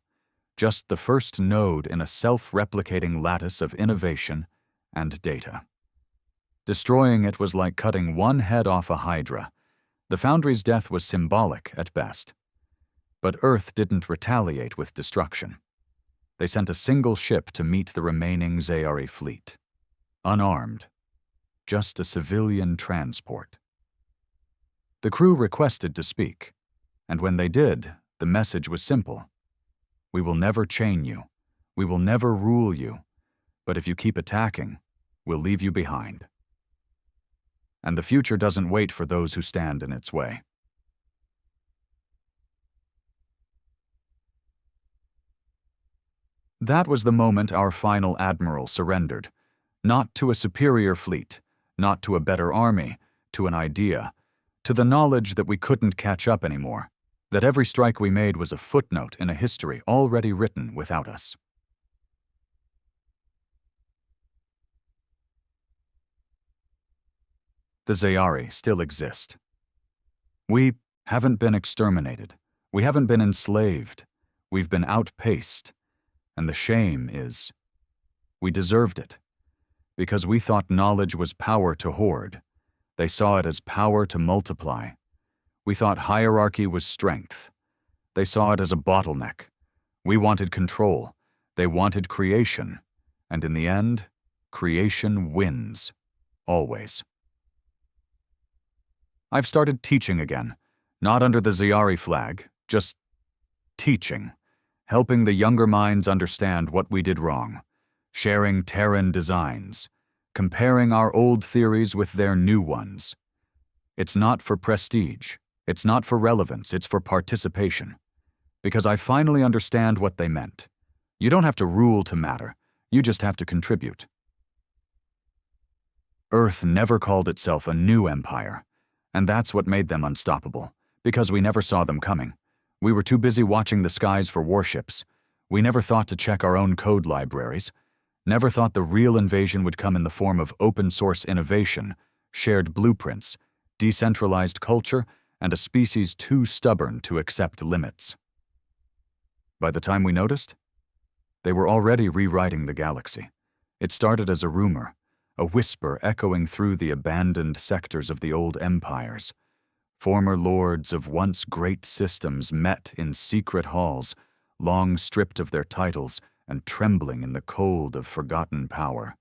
Speaker 1: Just the first node in a self-replicating lattice of innovation and data. Destroying it was like cutting one head off a hydra. The Foundry's death was symbolic at best. But Earth didn't retaliate with destruction. They sent a single ship to meet the remaining Zayari fleet. Unarmed. Just a civilian transport. The crew requested to speak, and when they did, the message was simple. We will never chain you. We will never rule you. But if you keep attacking, we'll leave you behind. And the future doesn't wait for those who stand in its way. That was the moment our final admiral surrendered. Not to a superior fleet, not to a better army, to an idea, to the knowledge that we couldn't catch up anymore. That every strike we made was a footnote in a history already written without us. The Zayari still exist. We haven't been exterminated. We haven't been enslaved. We've been outpaced. And the shame is, we deserved it. Because we thought knowledge was power to hoard. They saw it as power to multiply. We thought hierarchy was strength. They saw it as a bottleneck. We wanted control. They wanted creation. And in the end, creation wins. Always. I've started teaching again. Not under the Zayari flag, just teaching. Helping the younger minds understand what we did wrong. Sharing Terran designs. Comparing our old theories with their new ones. It's not for prestige. It's not for relevance, it's for participation. Because I finally understand what they meant. You don't have to rule to matter, you just have to contribute. Earth never called itself a new empire, and that's what made them unstoppable, because we never saw them coming. We were too busy watching the skies for warships. We never thought to check our own code libraries. Never thought the real invasion would come in the form of open-source innovation, shared blueprints, decentralized culture, and a species too stubborn to accept limits. By the time we noticed, they were already rewriting the galaxy. It started as a rumor, a whisper echoing through the abandoned sectors of the old empires. Former lords of once great systems met in secret halls, long stripped of their titles and trembling in the cold of forgotten power.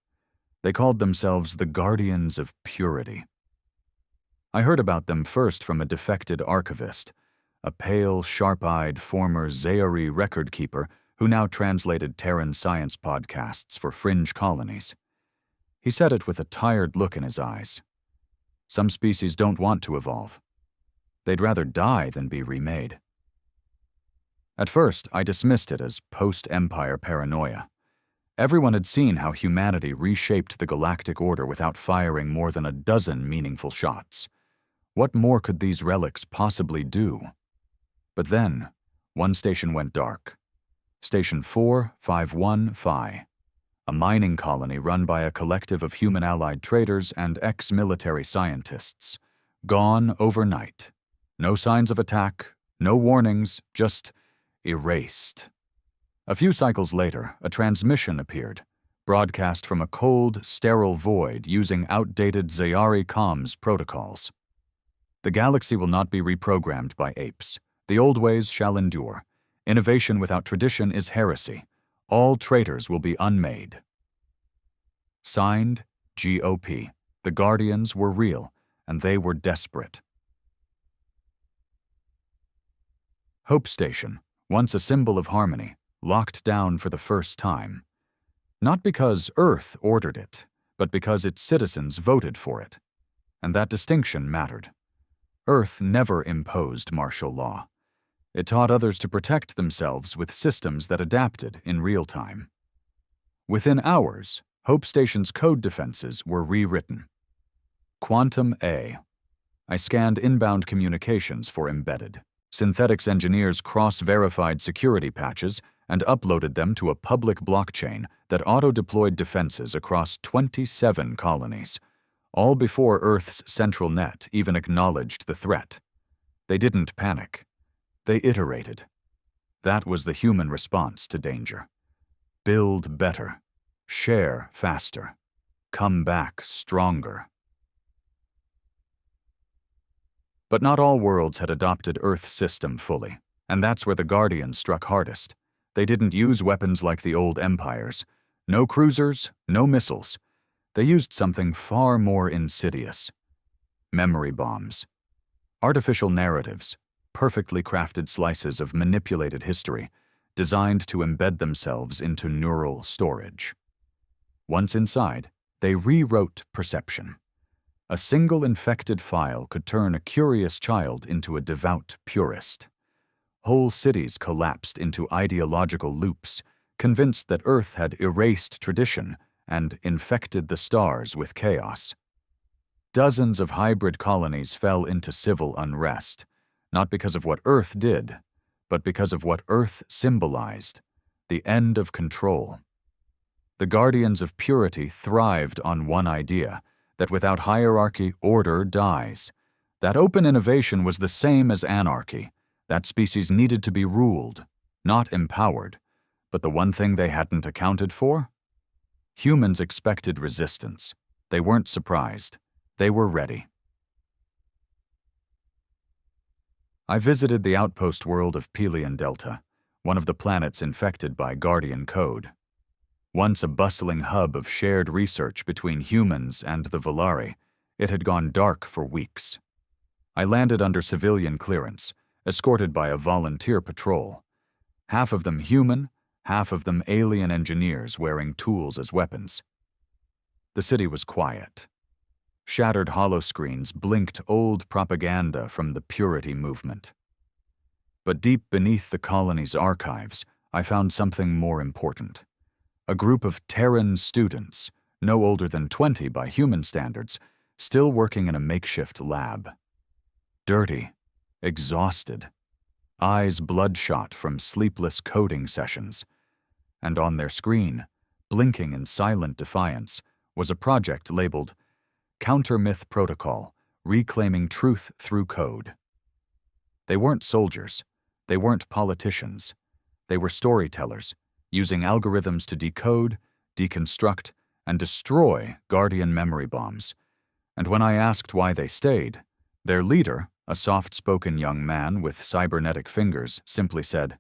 Speaker 1: They called themselves the Guardians of Purity. I heard about them first from a defected archivist, a pale, sharp-eyed former Zaori record keeper who now translated Terran science podcasts for fringe colonies. He said it with a tired look in his eyes. Some species don't want to evolve. They'd rather die than be remade. At first, I dismissed it as post-Empire paranoia. Everyone had seen how humanity reshaped the galactic order without firing more than a dozen meaningful shots. What more could these relics possibly do? But then, one station went dark. Station 451 Phi. A mining colony run by a collective of human-allied traders and ex-military scientists. Gone overnight. No signs of attack, no warnings, just erased. A few cycles later, a transmission appeared, broadcast from a cold, sterile void using outdated Zayari comms protocols. The galaxy will not be reprogrammed by apes. The old ways shall endure. Innovation without tradition is heresy. All traitors will be unmade. Signed, GOP. The Guardians were real, and they were desperate. Hope Station, once a symbol of harmony, locked down for the first time. Not because Earth ordered it, but because its citizens voted for it. And that distinction mattered. Earth never imposed martial law. It taught others to protect themselves with systems that adapted in real time. Within hours, Hope Station's code defenses were rewritten. Quantum A. I scanned inbound communications for embedded. Synthetics engineers cross-verified security patches and uploaded them to a public blockchain that auto-deployed defenses across 27 colonies, all before Earth's central net even acknowledged the threat. They didn't panic. They iterated. That was the human response to danger. Build better. Share faster. Come back stronger. But not all worlds had adopted Earth's system fully, and that's where the Guardians struck hardest. They didn't use weapons like the old empires. No cruisers, no missiles. They used something far more insidious. Memory bombs. Artificial narratives. Perfectly crafted slices of manipulated history, designed to embed themselves into neural storage. Once inside, they rewrote perception. A single infected file could turn a curious child into a devout purist. Whole cities collapsed into ideological loops, convinced that Earth had erased tradition and infected the stars with chaos. Dozens of hybrid colonies fell into civil unrest, not because of what Earth did, but because of what Earth symbolized, the end of control. The Guardians of Purity thrived on one idea, that without hierarchy, order dies. That open innovation was the same as anarchy. That species needed to be ruled, not empowered. But the one thing they hadn't accounted for? Humans expected resistance. They weren't surprised. They were ready. I visited the outpost world of Pelion Delta, one of the planets infected by Guardian code. Once a bustling hub of shared research between humans and the Volari, it had gone dark for weeks. I landed under civilian clearance, escorted by a volunteer patrol. Half of them human, half of them alien engineers wearing tools as weapons. The city was quiet. Shattered holoscreens blinked old propaganda from the purity movement. But deep beneath the colony's archives, I found something more important. A group of Terran students, no older than 20 by human standards, still working in a makeshift lab. Dirty, exhausted, eyes bloodshot from sleepless coding sessions. And on their screen, blinking in silent defiance, was a project labeled Counter-Myth Protocol, Reclaiming Truth Through Code. They weren't soldiers. They weren't politicians. They were storytellers, using algorithms to decode, deconstruct, and destroy Guardian memory bombs. And when I asked why they stayed, their leader, a soft-spoken young man with cybernetic fingers, simply said,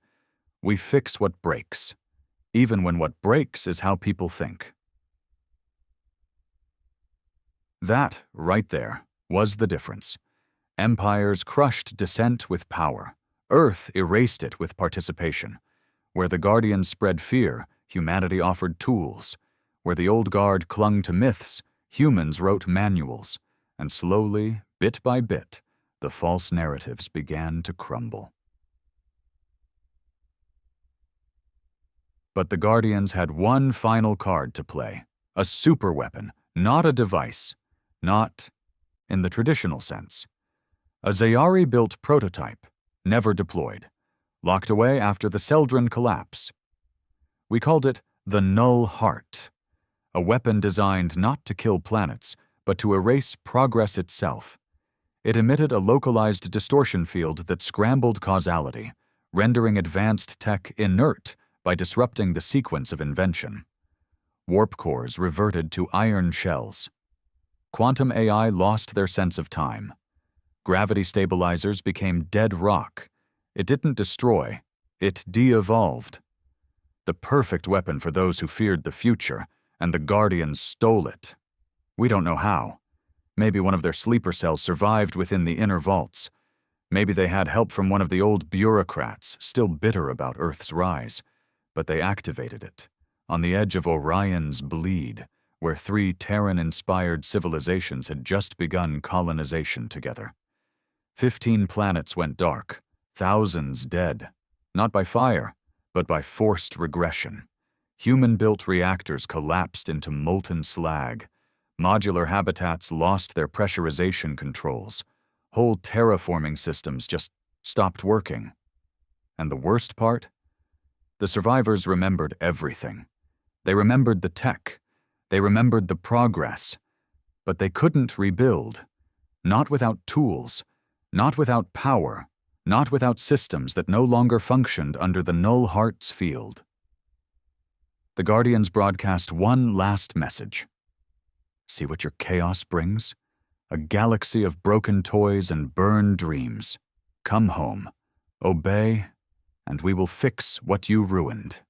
Speaker 1: "We fix what breaks, even when what breaks is how people think." That, right there, was the difference. Empires crushed dissent with power. Earth erased it with participation. Where the Guardians spread fear, humanity offered tools. Where the old guard clung to myths, humans wrote manuals. And slowly, bit by bit, the false narratives began to crumble. But the Guardians had one final card to play. A superweapon, not a device. Not in the traditional sense. A Zayari-built prototype, never deployed, locked away after the Seldrin collapse. We called it the Null Heart, a weapon designed not to kill planets, but to erase progress itself. It emitted a localized distortion field that scrambled causality, rendering advanced tech inert by disrupting the sequence of invention. Warp cores reverted to iron shells. Quantum AI lost their sense of time. Gravity stabilizers became dead rock. It didn't destroy, it de-evolved. The perfect weapon for those who feared the future, and the Guardians stole it. We don't know how. Maybe one of their sleeper cells survived within the inner vaults. Maybe they had help from one of the old bureaucrats, still bitter about Earth's rise. But they activated it, on the edge of Orion's bleed, where 3 Terran-inspired civilizations had just begun colonization together. 15 planets went dark, thousands dead, not by fire, but by forced regression. Human-built reactors collapsed into molten slag. Modular habitats lost their pressurization controls. Whole terraforming systems just stopped working. And the worst part? The survivors remembered everything. They remembered the tech. They remembered the progress. But they couldn't rebuild. Not without tools. Not without power. Not without systems that no longer functioned under the Null Heart's field. The Guardians broadcast one last message. See what your chaos brings? A galaxy of broken toys and burned dreams. Come home. Obey, and we will fix what you ruined.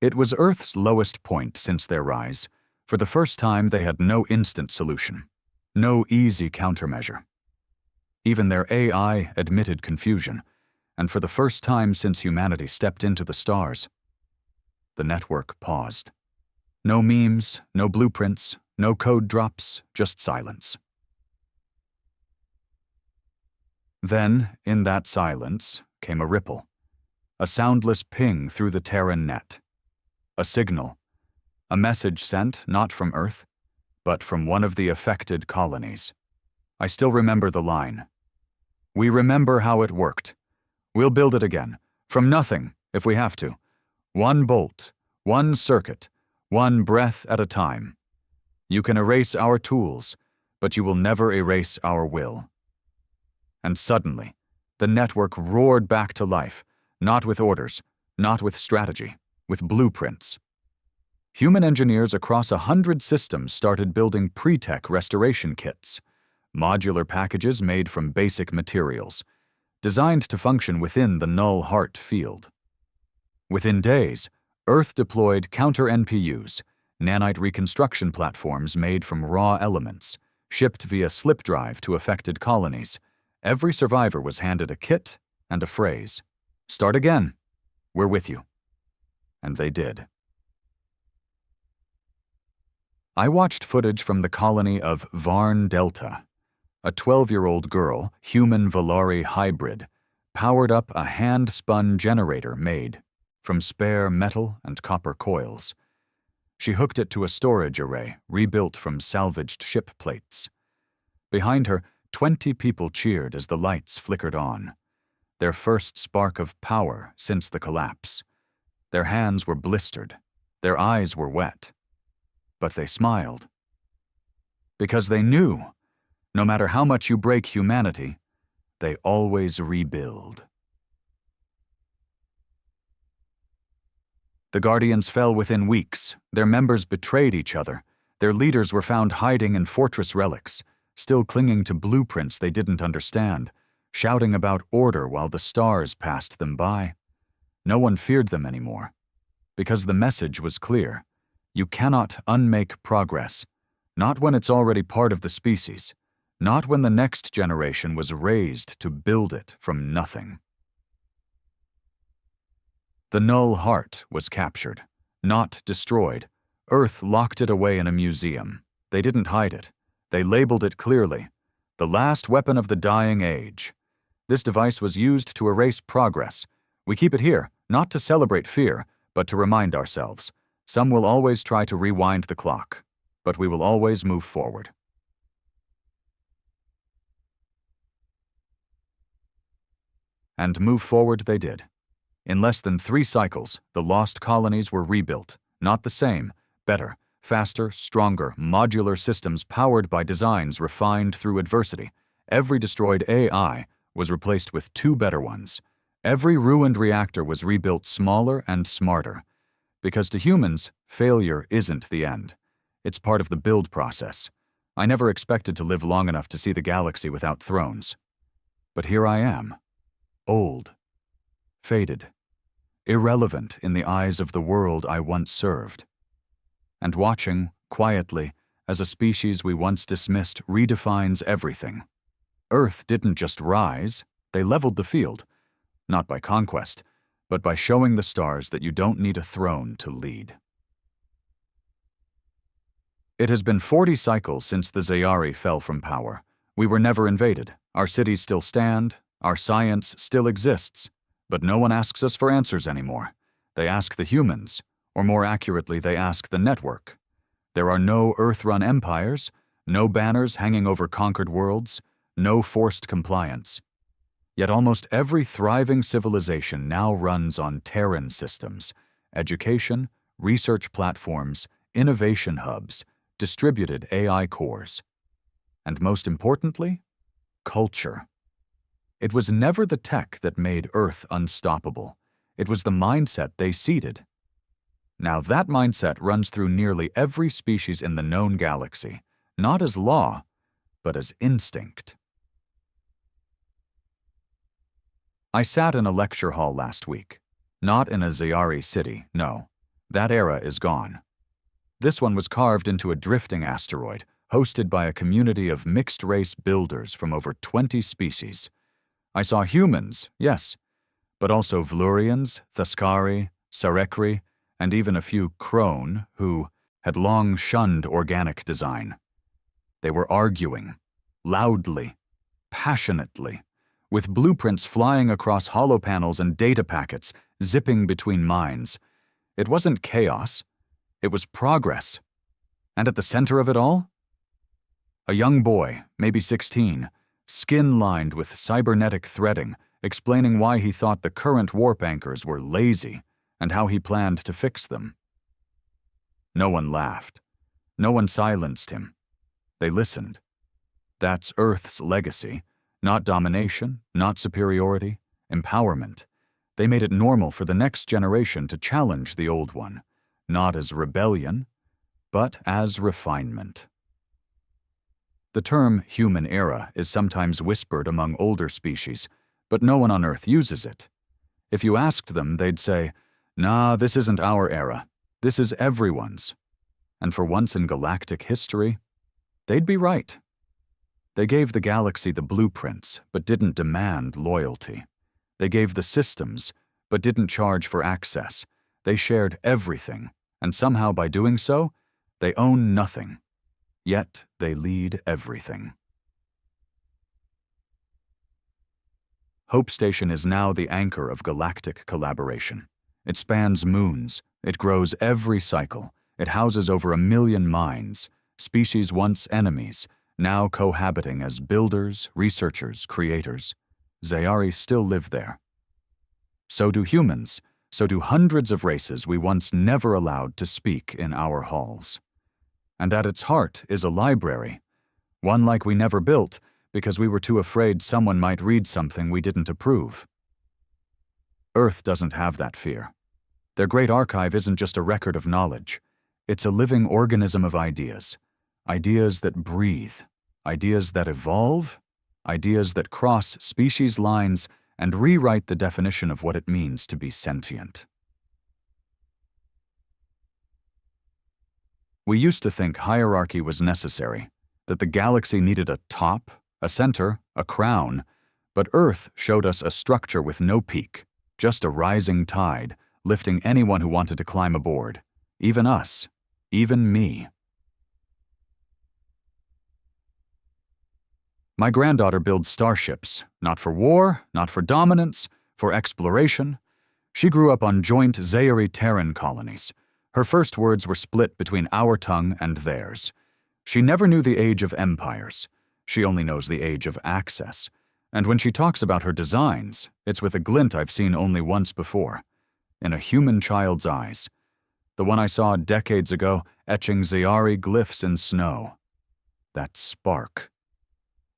Speaker 1: It was Earth's lowest point since their rise. For the first time, they had no instant solution, no easy countermeasure. Even their AI admitted confusion, and for the first time since humanity stepped into the stars, the network paused. No memes, no blueprints, no code drops, just silence. Then, in that silence, came a ripple, a soundless ping through the Terran net. A signal, a message sent not from Earth, but from one of the affected colonies. I still remember the line. We remember how it worked. We'll build it again, from nothing, if we have to. One bolt, one circuit, one breath at a time. You can erase our tools, but you will never erase our will. And suddenly, the network roared back to life, not with orders, not with strategy, with blueprints. Human engineers across 100 systems started building pre-tech restoration kits, modular packages made from basic materials, designed to function within the Null Heart field. Within days, Earth deployed counter-NPUs, nanite reconstruction platforms made from raw elements, shipped via slip drive to affected colonies. Every survivor was handed a kit and a phrase. Start again. We're with you. And they did. I watched footage from the colony of Varn Delta. A 12-year-old girl, human Valari hybrid, powered up a hand-spun generator made from spare metal and copper coils. She hooked it to a storage array rebuilt from salvaged ship plates. Behind her, 20 people cheered as the lights flickered on. Their first spark of power since the collapse. Their hands were blistered. Their eyes were wet. But they smiled. Because they knew, no matter how much you break humanity, they always rebuild. The Guardians fell within weeks. Their members betrayed each other. Their leaders were found hiding in fortress relics, still clinging to blueprints they didn't understand, shouting about order while the stars passed them by. No one feared them anymore, because the message was clear. You cannot unmake progress, not when it's already part of the species, not when the next generation was raised to build it from nothing. The null heart was captured, not destroyed. Earth locked it away in a museum. They didn't hide it. They labeled it clearly. The last weapon of the dying age. This device was used to erase progress. We keep it here, not to celebrate fear, but to remind ourselves. Some will always try to rewind the clock, but we will always move forward. And move forward they did. In less than 3 cycles, the lost colonies were rebuilt. Not the same, better, faster, stronger, modular systems powered by designs refined through adversity. Every destroyed AI was replaced with 2 better ones. Every ruined reactor was rebuilt smaller and smarter. Because to humans, failure isn't the end. It's part of the build process. I never expected to live long enough to see the galaxy without thrones. But here I am. Old. Faded. Irrelevant in the eyes of the world I once served. And watching, quietly, as a species we once dismissed redefines everything. Earth didn't just rise, they leveled the field. Not by conquest, but by showing the stars that you don't need a throne to lead. It has been 40 cycles since the Zayari fell from power. We were never invaded. Our cities still stand. Our science still exists. But no one asks us for answers anymore. They ask the humans, or more accurately, they ask the network. There are no Earth-run empires, no banners hanging over conquered worlds, no forced compliance. Yet almost every thriving civilization now runs on Terran systems, education, research platforms, innovation hubs, distributed AI cores. And most importantly, culture. It was never the tech that made Earth unstoppable. It was the mindset they seeded. Now that mindset runs through nearly every species in the known galaxy, not as law, but as instinct. I sat in a lecture hall last week. Not in a Zayari city, no. That era is gone. This one was carved into a drifting asteroid, hosted by a community of mixed-race builders from over 20 species. I saw humans, yes, but also Vlurians, Thascari, Sarekri, and even a few Crone who had long shunned organic design. They were arguing, loudly, passionately, with blueprints flying across hollow panels and data packets zipping between minds. It wasn't chaos, it was progress. And at the center of it all? A young boy, maybe 16, skin lined with cybernetic threading, explaining why he thought the current warp anchors were lazy and how he planned to fix them. No one laughed. No one silenced him. They listened. That's Earth's legacy. Not domination, not superiority, empowerment. They made it normal for the next generation to challenge the old one, not as rebellion, but as refinement. The term human era is sometimes whispered among older species, but no one on Earth uses it. If you asked them, they'd say, "Nah, this isn't our era. This is everyone's." And for once in galactic history, they'd be right. They gave the galaxy the blueprints, but didn't demand loyalty. They gave the systems, but didn't charge for access. They shared everything, and somehow by doing so, they own nothing. Yet they lead everything. Hope Station is now the anchor of galactic collaboration. It spans moons. It grows every cycle. It houses over 1 million minds, species once enemies, now cohabiting as builders, researchers, creators. Zayari still live there. So do humans, so do hundreds of races we once never allowed to speak in our halls. And at its heart is a library, one like we never built because we were too afraid someone might read something we didn't approve. Earth doesn't have that fear. Their great archive isn't just a record of knowledge. It's a living organism of ideas. Ideas that breathe. Ideas that evolve. Ideas that cross species lines and rewrite the definition of what it means to be sentient. We used to think hierarchy was necessary, that the galaxy needed a top, a center, a crown, but Earth showed us a structure with no peak, just a rising tide, lifting anyone who wanted to climb aboard, even us, even me. My granddaughter builds starships, not for war, not for dominance, for exploration. She grew up on joint Zayari Terran colonies. Her first words were split between our tongue and theirs. She never knew the age of empires. She only knows the age of access. And when she talks about her designs, it's with a glint I've seen only once before, in a human child's eyes. The one I saw decades ago etching Zayari glyphs in snow. That spark.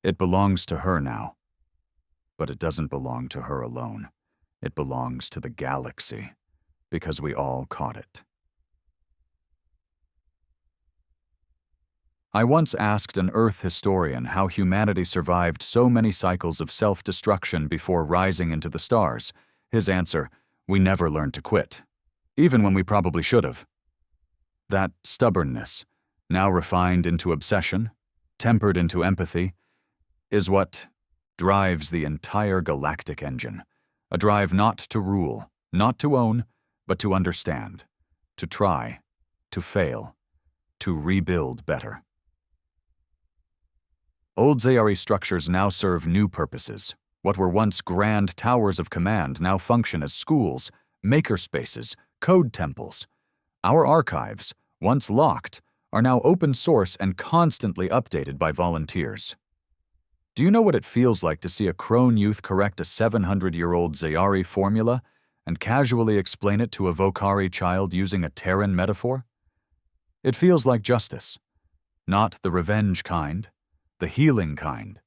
Speaker 1: It belongs to her now. But it doesn't belong to her alone. It belongs to the galaxy, because we all caught it. I once asked an Earth historian how humanity survived so many cycles of self-destruction before rising into the stars. His answer, we never learned to quit, even when we probably should have. That stubbornness, now refined into obsession, tempered into empathy, is what drives the entire galactic engine. A drive not to rule, not to own, but to understand, to try, to fail, to rebuild better. Old Zayari structures now serve new purposes. What were once grand towers of command now function as schools, makerspaces, code temples. Our archives, once locked, are now open source and constantly updated by volunteers. Do you know what it feels like to see a crone youth correct a 700-year-old Zayari formula and casually explain it to a Vokari child using a Terran metaphor? It feels like justice. Not the revenge kind, the healing kind,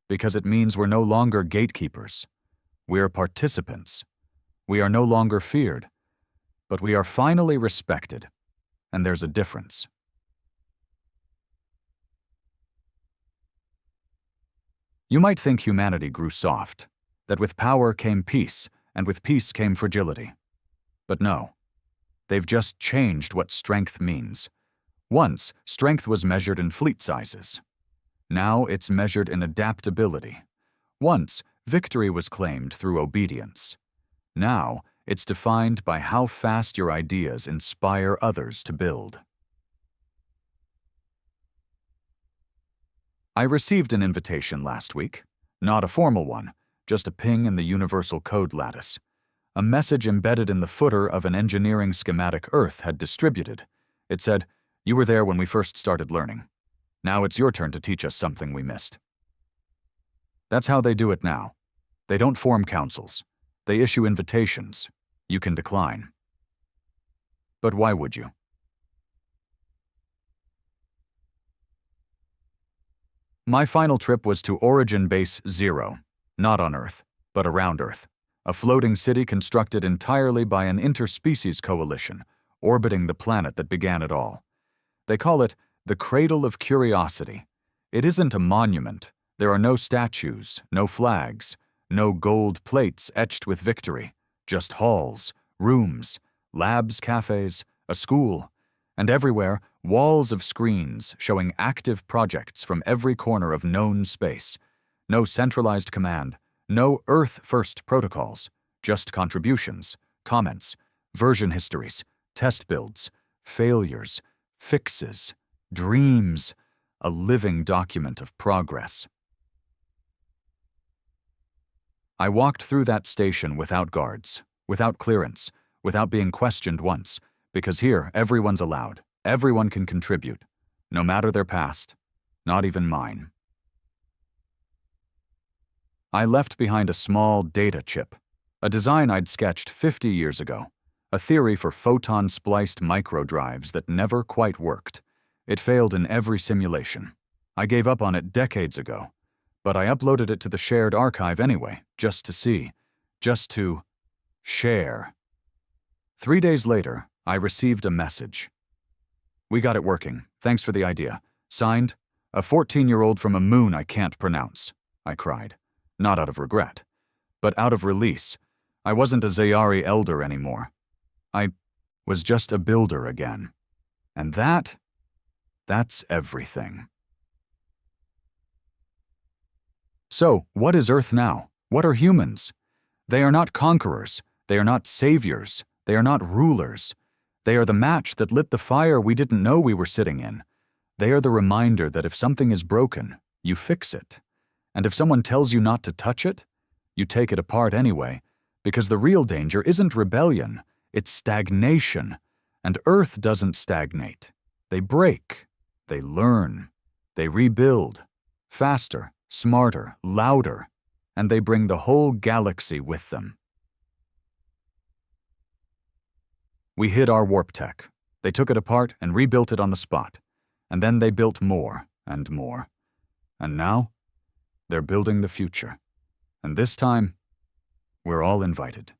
Speaker 1: because it means we're no longer gatekeepers. We're participants. We are no longer feared, but we are finally respected, and there's a difference. You might think humanity grew soft, that with power came peace, and with peace came fragility. But no. They've just changed what strength means. Once, strength was measured in fleet sizes. Now it's measured in adaptability. Once, victory was claimed through obedience. Now, it's defined by how fast your ideas inspire others to build. I received an invitation last week. Not a formal one, just a ping in the universal code lattice. A message embedded in the footer of an engineering schematic Earth had distributed. It said, "You were there when we first started learning. Now it's your turn to teach us something we missed." That's how they do it now. They don't form councils. They issue invitations. You can decline. But why would you? My final trip was to Origin Base 0, not on Earth, but around Earth, a floating city constructed entirely by an interspecies coalition, orbiting the planet that began it all. They call it the Cradle of Curiosity. It isn't a monument. There are no statues, no flags, no gold plates etched with victory, just halls, rooms, labs, cafes, a school, and everywhere, walls of screens showing active projects from every corner of known space. No centralized command, no Earth-first protocols, just contributions, comments, version histories, test builds, failures, fixes, dreams, a living document of progress. I walked through that station without guards, without clearance, without being questioned once, because here everyone's allowed, everyone can contribute, no matter their past, Not even mine. I left behind a small data chip, a design I'd sketched 50 years ago, a theory for photon-spliced microdrives that never quite worked. It failed in every simulation. I gave up on it decades ago, but I uploaded it to the shared archive anyway, just to see, just to share. 3 days later, I received a message. "We got it working. Thanks for the idea. Signed, a 14-year-old from a moon I can't pronounce," I cried. Not out of regret, but out of release. I wasn't a Zayari elder anymore. I was just a builder again. And that's everything. So, what is Earth now? What are humans? They are not conquerors. They are not saviors. They are not rulers. They are the match that lit the fire we didn't know we were sitting in. They are the reminder that if something is broken, you fix it. And if someone tells you not to touch it, you take it apart anyway, because the real danger isn't rebellion, it's stagnation. And Earth doesn't stagnate. They break. They learn. They rebuild. Faster, smarter, louder. And they bring the whole galaxy with them. We hid our warp tech. They took it apart and rebuilt it on the spot. And then they built more and more. And now, they're building the future. And this time, we're all invited.